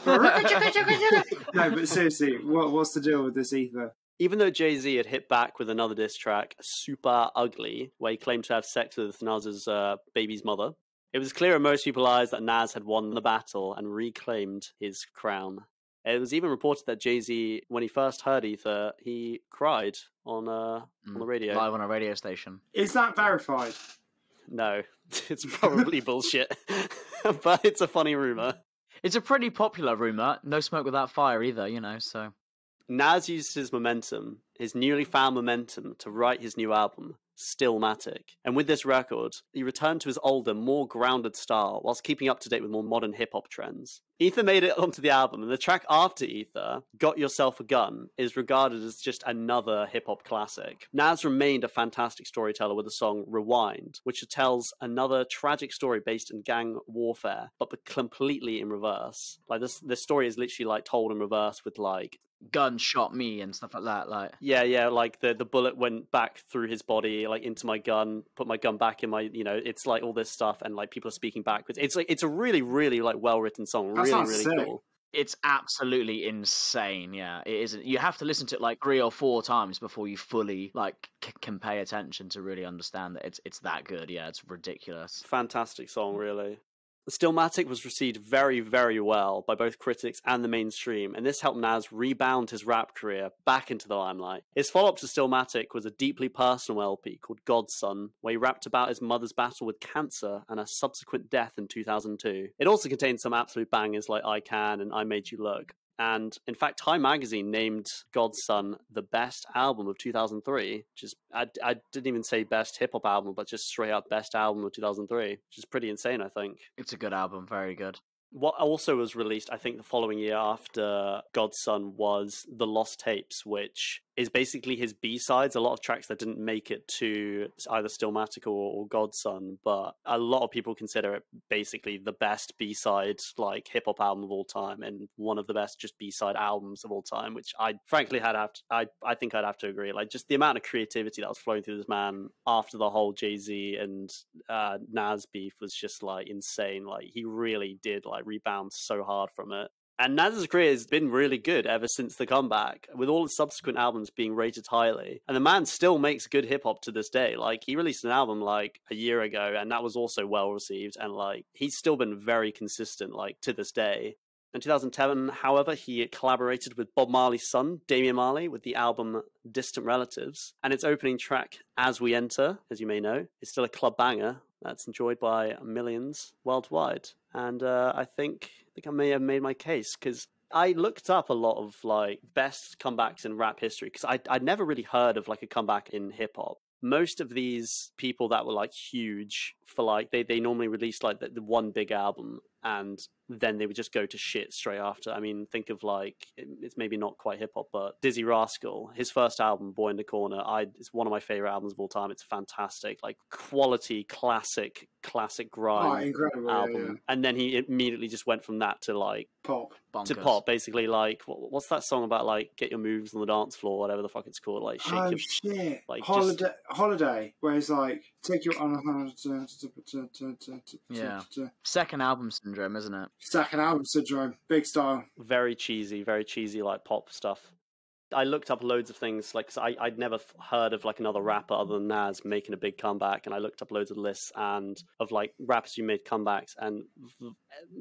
No, but seriously, what's the deal with this Ether? Even though Jay-Z had hit back with another diss track, Super Ugly, where he claimed to have sex with Nas's baby's mother, it was clear in most people's eyes that Nas had won the battle and reclaimed his crown. It was even reported that Jay-Z, when he first heard Ether, he cried on the radio. Live on a radio station. Is that verified? No, it's probably bullshit, but it's a funny rumor. It's a pretty popular rumor. No smoke without fire either, you know, so. Nas used his momentum, his newly found momentum, to write his new album, Stillmatic. And with this record, he returned to his older, more grounded style, whilst keeping up to date with more modern hip-hop trends. Ether made it onto the album, and the track after Ether, Got Yourself a Gun, is regarded as just another hip-hop classic. Nas remained a fantastic storyteller with the song Rewind, which tells another tragic story based in gang warfare, but completely in reverse. Like, this story is literally, like, told in reverse with, like, gun shot me and stuff like that. Like yeah, like the bullet went back through his body, like into my gun, put my gun back in my, you know, it's like all this stuff, and like people are speaking backwards. It's like it's a really, really like well written song, That really, sounds really sick. cool. it's absolutely insane. Yeah, it is. You have to listen to it like 3 or 4 times before you fully like can pay attention to really understand that it's that good. Yeah, it's ridiculous. Fantastic song, really. Stillmatic was received very, very well by both critics and the mainstream, and this helped Nas rebound his rap career back into the limelight. His follow-up to Stillmatic was a deeply personal LP called Godson, where he rapped about his mother's battle with cancer and her subsequent death in 2002. It also contained some absolute bangers like I Can and I Made You Look. And in fact, Time magazine named Godson the best album of 2003. Which is, I didn't even say best hip hop album, but just straight up best album of 2003, which is pretty insane, I think. It's a good album, very good. What also was released, I think, the following year after Godson was The Lost Tapes, which is basically his B-sides, a lot of tracks that didn't make it to either Stillmatic or Godson, but a lot of people consider it basically the best B-side, like, hip-hop album of all time, and one of the best just B-side albums of all time, which I frankly I think I'd have to agree. Like, just the amount of creativity that was flowing through this man after the whole Jay-Z and Nas beef was just, like, insane. Like, he really did, like, rebound so hard from it. And Nas's career has been really good ever since the comeback, with all the subsequent albums being rated highly. And the man still makes good hip-hop to this day. Like, he released an album, like, a year ago, and that was also well-received. And, like, he's still been very consistent, like, to this day. In 2010, however, he collaborated with Bob Marley's son, Damian Marley, with the album Distant Relatives. And its opening track, As We Enter, as you may know, is still a club banger that's enjoyed by millions worldwide. And I think I may have made my case, because I looked up a lot of like best comebacks in rap history, because I'd never really heard of like a comeback in hip hop. Most of these people that were like huge for like they normally released like the one big album, and then they would just go to shit straight after. I mean, think of like, it's maybe not quite hip hop, but Dizzy Rascal, his first album, Boy in the Corner, it's one of my favorite albums of all time. It's fantastic, like quality, classic grime incredible album. yeah. And then he immediately just went from that to like Pop. Bonkers. basically. Like, what's that song about? Like, get your moves on the dance floor, whatever the fuck it's called. Like, shake Oh your shit! like, Holiday, where it's like take you on Yeah. Second album syndrome, isn't it? second album syndrome, big style. very cheesy like pop stuff. I looked up loads of things, like, 'cause I'd never heard of like another rapper other than Nas making a big comeback, and I looked up loads of lists and of like rappers who made comebacks, and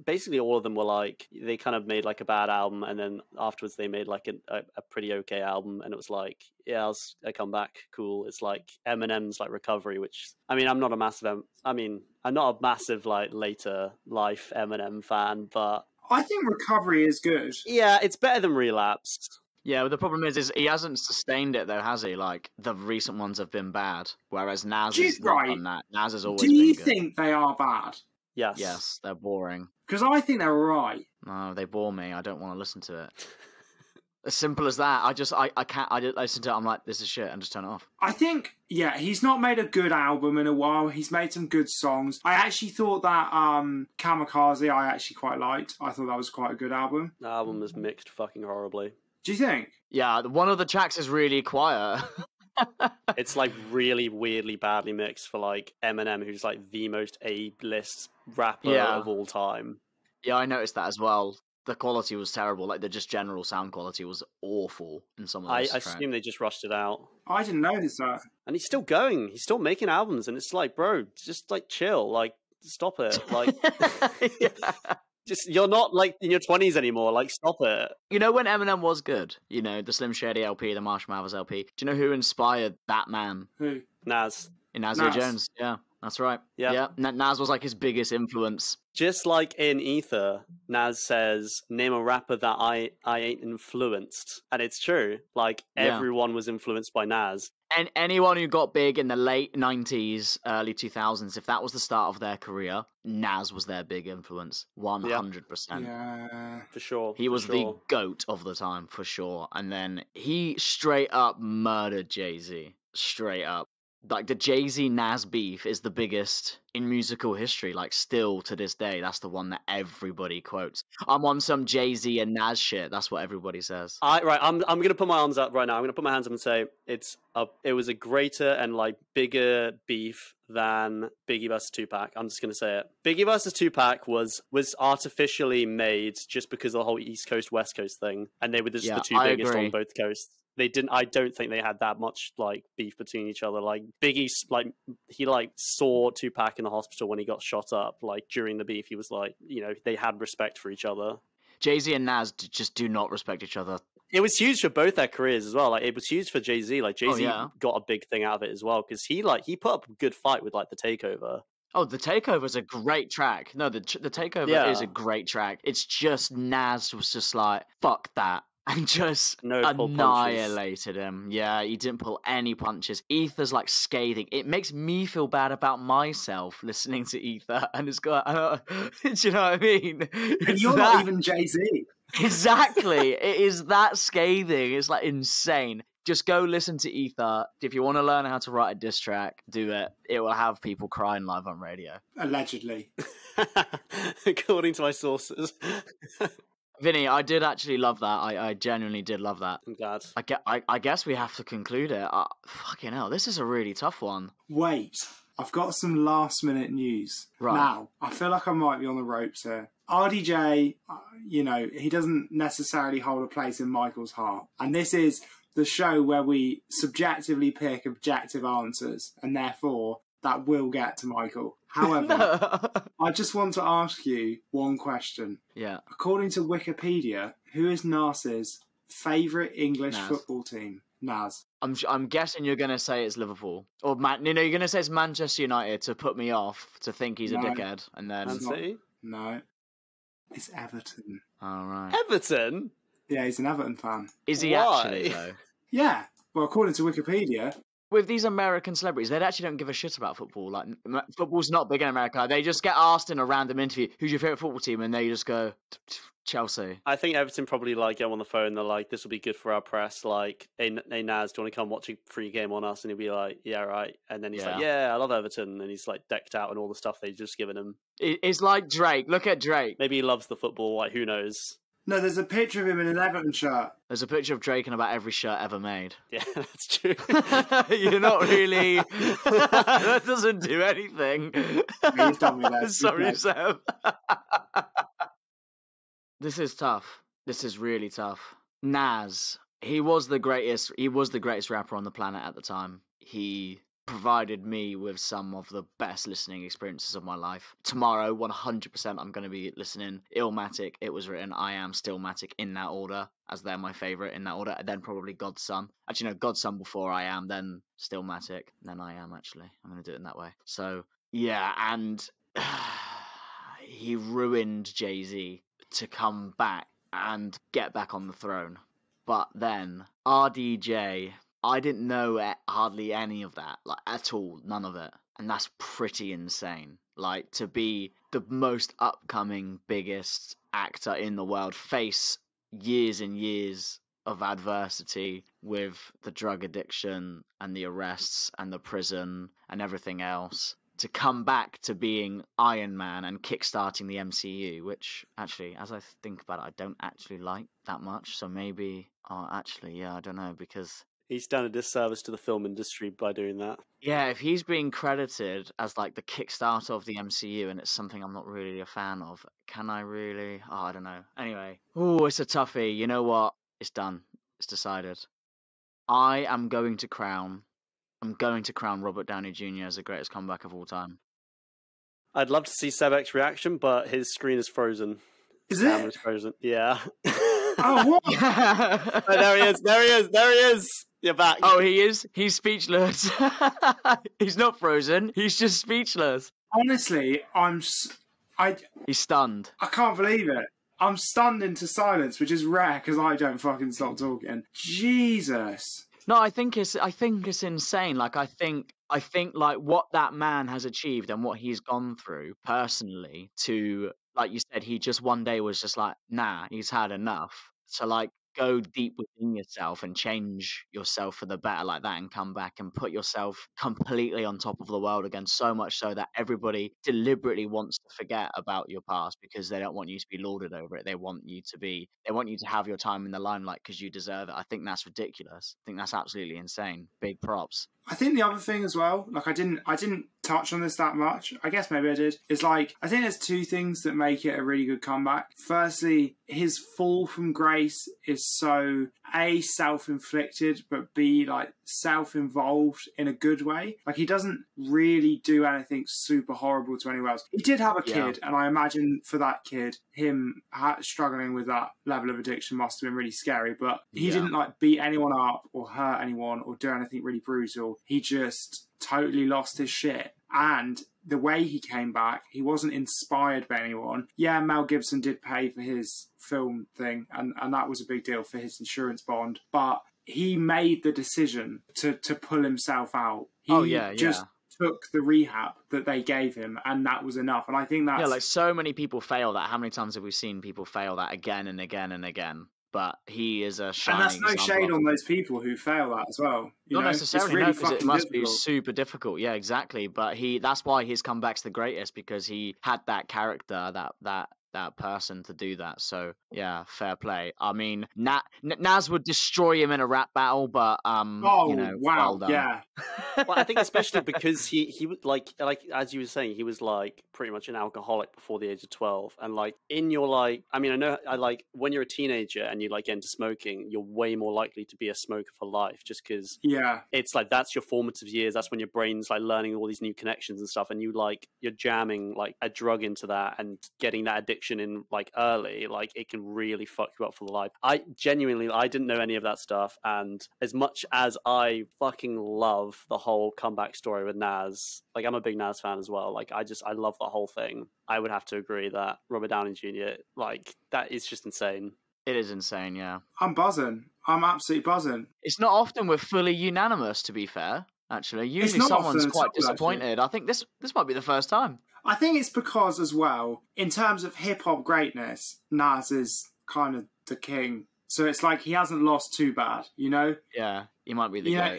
basically all of them were like, they kind of made like a bad album, and then afterwards they made like a pretty okay album, and it was like, yeah, it was a comeback, cool. It's like Eminem's like Recovery, which I'm not a massive like later life Eminem fan, but I think Recovery is good. yeah, it's better than Relapsed. Yeah, but the problem is he hasn't sustained it though, has he? Like the recent ones have been bad, whereas Nas Do you- is not right. on that. Nas has always Do been you good. think they are bad? Yes. Yes, they're boring. Because I think they're alright. No, they bore me. I don't want to listen to it. As simple as that. I can't. I just listen to it. I'm like, this is shit, and just turn it off. I think, yeah, he's not made a good album in a while. He's made some good songs. I actually thought that Kamikaze I actually quite liked. I thought that was quite a good album. The album was mixed fucking horribly. Do you think? Yeah, one of the tracks is really quiet. It's like really weirdly badly mixed for like Eminem, who's like the most A-list rapper of all time. Yeah, I noticed that as well. The quality was terrible. Like the just general sound quality was awful in some of those I assume they just rushed it out. I didn't notice that. And he's still going. He's still making albums, and it's like, bro, just like chill. Like, stop it. Like, just you're not like in your 20s anymore. Like, stop it. You know when Eminem was good? You know, the Slim Shady LP, the Marshall Mathers LP. Do you know who inspired that man? Who? Nas. Nasir Jones. Yeah, that's right. Yeah. Nas was like his biggest influence. Just like in Ether, Nas says, name a rapper that I ain't influenced. And it's true. Like, everyone was influenced by Nas. And anyone who got big in the late 90s, early 2000s, if that was the start of their career, Nas was their big influence. 100%. Yeah. For sure. He was the GOAT of the time, for sure. And then he straight up murdered Jay-Z. Straight up. Like, the Jay-Z Nas beef is the biggest in musical history. Like, still to this day, that's the one that everybody quotes. I'm on some Jay-Z and Nas shit. That's what everybody says. I'm going to put my arms up right now. I'm going to put my hands up and say it was a greater and like bigger beef than Biggie versus Tupac. I'm just going to say it. Biggie versus Tupac was artificially made just because of the whole East Coast West Coast thing, and they were just the two biggest on both coasts. I don't think they had that much like beef between each other. Like Biggie, like he like saw Tupac in the hospital when he got shot up. Like during the beef, he was like, you know, they had respect for each other. Jay-Z and Nas just do not respect each other. It was huge for both their careers as well. Like it was huge for Jay-Z. Like Jay-Z got a big thing out of it as well because he put up a good fight with like the Takeover. Oh, the Takeover is a great track. No, the Takeover is a great track. It's just Nas was just like, fuck that. And just annihilated him. Yeah, he didn't pull any punches. Ether's like scathing. It makes me feel bad about myself listening to Ether. And it's got, do you know what I mean? And you're not even Jay-Z. Exactly. It is that scathing. It's like insane. Just go listen to Ether. If you want to learn how to write a diss track, do it. It will have people crying live on radio. Allegedly. According to my sources. Vinny, I did actually love that. I genuinely did love that. I'm glad. I guess we have to conclude it. Fucking hell, this is a really tough one. Wait, I've got some last minute news. Right. Now, I feel like I might be on the ropes here. RDJ, you know, he doesn't necessarily hold a place in Michael's heart. And this is the show where we subjectively pick objective answers, and therefore that will get to Michael. However, I just want to ask you one question. Yeah. According to Wikipedia, who is Nas's favourite English football team? Nas. I'm guessing you're going to say it's Liverpool. Or, you're going to say it's Manchester United to put me off, to think he's a dickhead. And then... No. It's Everton. All right. Everton? Yeah, he's an Everton fan. Is he actually, though? Yeah. Well, according to Wikipedia... With these American celebrities, they actually don't give a shit about football. Like, football's not big in America. They just get asked in a random interview, who's your favourite football team? And they just go, Chelsea. I think Everton probably like get him on the phone. They're like, this will be good for our press. Like, hey Naz, do you want to come watch a free game on us? And he'll be like, yeah, right. And then he's like, yeah, I love Everton. And he's like decked out and all the stuff they've just given him. It's like Drake. Look at Drake. Maybe he loves the football. Like, who knows? No, there's a picture of him in an Everton shirt. There's a picture of Drake in about every shirt ever made. Yeah, that's true. You're not really... that doesn't do anything. He's done with that. Sorry, Sam. This is tough. This is really tough. Nas, he was the greatest rapper on the planet at the time. He provided me with some of the best listening experiences of my life. Tomorrow, 100%, I'm going to be listening Illmatic, It Was Written, I Am, Stillmatic, in that order, as they're my favourite in that order, and then probably God's Son. Actually, no, God's Son before I Am, then Stillmatic, then I Am, actually. I'm going to do it in that way. So, yeah, and he ruined Jay-Z to come back and get back on the throne. But then, RDJ... I didn't know hardly any of that, like, at all, none of it. And that's pretty insane. Like, to be the most upcoming, biggest actor in the world, face years and years of adversity with the drug addiction and the arrests and the prison and everything else, to come back to being Iron Man and kickstarting the MCU, which actually, as I think about it, I don't actually like that much. So maybe, I don't know, because He's done a disservice to the film industry by doing that. yeah, if he's being credited as like the Kickstarter of the MCU and it's something I'm not really a fan of, can I really? Oh, I don't know. Anyway, oh, it's a toughie. You know what? It's done. It's decided. I'm going to crown Robert Downey Jr. as the greatest comeback of all time. I'd love to see Sebek's reaction, but his screen is frozen. Is His it? camera's frozen. Yeah. Oh, what? Oh, there he is. There he is. There he is. You're back. Oh, he is? He's speechless. He's not frozen. He's just speechless. Honestly, He's stunned. I can't believe it. I'm stunned into silence, which is rare because I don't fucking stop talking. Jesus. No, I think it's insane. Like I think like what that man has achieved and what he's gone through personally to, like you said, he just one day was just like, nah, he's had enough. So like go deep within yourself and change yourself for the better like that and come back and put yourself completely on top of the world again, so much so that everybody deliberately wants to forget about your past because they don't want you to be lauded over it. They want you to have your time in the limelight because you deserve it. I think that's ridiculous. I think that's absolutely insane. Big props. I think the other thing as well, like I didn't touch on this that much. I guess maybe I did. Is like I think there's two things that make it a really good comeback. Firstly, his fall from grace is so A, self-inflicted, but B, like self-involved in a good way. Like he doesn't really do anything super horrible to anyone else. He did have a kid, and I imagine for that kid, him struggling with that level of addiction must have been really scary. But he didn't like beat anyone up or hurt anyone or do anything really brutal. He just totally lost his shit. And the way he came back, he wasn't inspired by anyone. Yeah, Mel Gibson did pay for his film thing, and that was a big deal for his insurance bond. But he made the decision to pull himself out. He just took the rehab that they gave him, and that was enough. And I think that's... Yeah, like so many people fail that. How many times have we seen people fail that again and again and again? But he is a shining example. And that's no shade on those people who fail that as well. Not necessarily, no, because it must be difficult. super difficult. Yeah, exactly. But that's why his comeback's the greatest, because he had that character, that person to do that. So yeah, fair play. I mean, Nas would destroy him in a rap battle, but wow, well done. yeah. Well, I think especially because he was like as you were saying, he was like pretty much an alcoholic before the age of 12, and like in your like, I mean, I like when you're a teenager and you like get into smoking, you're way more likely to be a smoker for life, just because it's like that's your formative years. That's when your brain's like learning all these new connections and stuff, and you're jamming like a drug into that and getting that addiction in like early, like it can really fuck you up for life. I didn't know any of that stuff, and as much as I fucking love the whole comeback story with Nas, like I'm a big Nas fan as well, like I love the whole thing. I would have to agree that Robert Downey Jr., like that is just insane. It is insane, yeah. I'm buzzing. I'm absolutely buzzing. It's not often we're fully unanimous, to be fair, actually. Usually someone's quite disappointed. Actually. I think this might be the first time. I think it's because, as well, in terms of hip-hop greatness, Nas is kind of the king. So it's like he hasn't lost too bad, you know? Yeah, he might be the GOAT.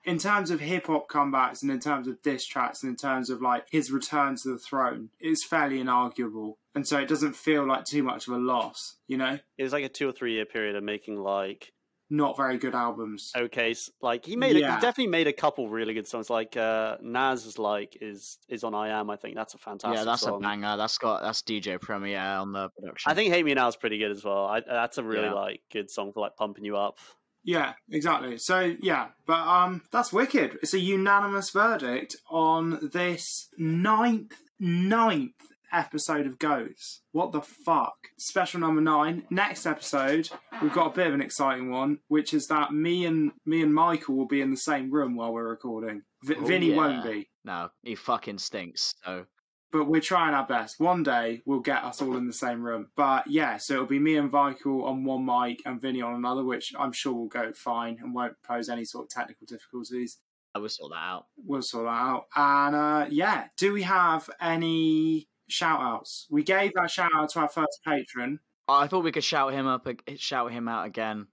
In terms of hip-hop comebacks and in terms of diss tracks and in terms of like his return to the throne, it's fairly inarguable. And so it doesn't feel like too much of a loss, you know? It was like a 2 or 3 year period of making like not very good albums. Okay, like he definitely made a couple really good songs. Like Nas is on I Am. I think that's a fantastic. Yeah, that's song. a banger. That's DJ Premier on the production. I think Hate Me Now is pretty good as well. That's a really like good song for like pumping you up. Yeah, exactly. So yeah, but that's wicked. It's a unanimous verdict on this ninth episode of Goats. What the fuck? Special number 9. Next episode, we've got a bit of an exciting one, which is that me and Michael will be in the same room while we're recording. Vinny won't be. No, he fucking stinks. So, but we're trying our best. One day we'll get us all in the same room. But yeah, so it'll be me and Michael on one mic and Vinny on another, which I'm sure will go fine and won't pose any sort of technical difficulties. We'll sort that out. We'll sort that out. And yeah, do we have any shout outs? We gave that shout out to our first patron. I thought we could shout him out again.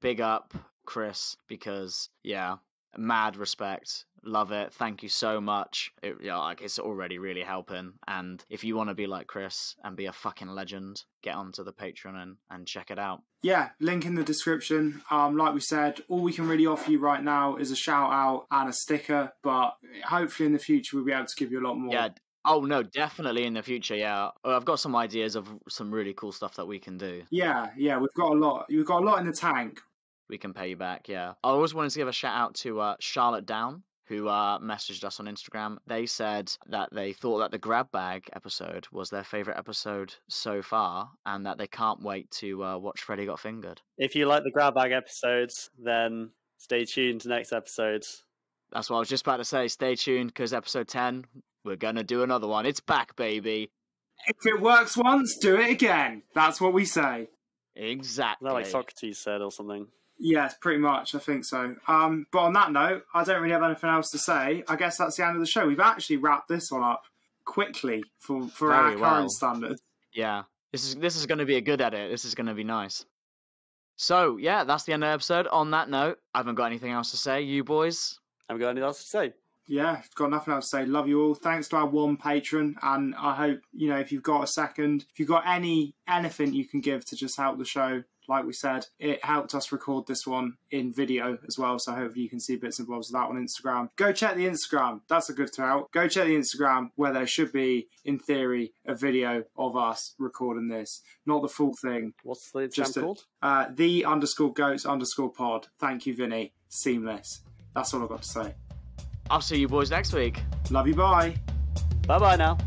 Big up Chris, because yeah, mad respect. Love it. Thank you so much. It's already really helping. And if you want to be like Chris and be a fucking legend, get onto the Patreon and check it out. Yeah, link in the description. Like we said, all we can really offer you right now is a shout out and a sticker, but hopefully in the future we'll be able to give you a lot more. Yeah. Oh no, definitely in the future. Yeah, I've got some ideas of some really cool stuff that we can do. Yeah, we've got a lot. We've got a lot in the tank. We can pay you back. Yeah. I always wanted to give a shout out to Charlotte Down, who messaged us on Instagram. They said that they thought that the grab bag episode was their favourite episode so far, and that they can't wait to watch Freddy Got Fingered. If you like the grab bag episodes, then stay tuned to next episode. That's what I was just about to say. Stay tuned, because episode 10, we're going to do another one. It's back, baby. If it works once, do it again. That's what we say. Exactly. Is that like Socrates said or something? Yes, pretty much. I think so. But on that note, I don't really have anything else to say. I guess that's the end of the show. We've actually wrapped this one up quickly for our current standards. Yeah, this is going to be a good edit. This is going to be nice. So yeah, that's the end of the episode. On that note, I haven't got anything else to say. You boys? Haven't got anything else to say. Yeah, got nothing else to say. Love you all. Thanks to our one patron, and I hope, if you've got a second, if you've got anything you can give to just help the show, like we said, it helped us record this one in video as well, so hopefully you can see bits and bobs of that on Instagram. Go check the Instagram. That's a good help. Go check the Instagram, where there should be, in theory, a video of us recording this. Not the full thing. What's the Instagram called? The_goats_pod. Thank you, Vinny. Seamless. That's all I've got to say. I'll see you boys next week. Love you, bye. Bye-bye now.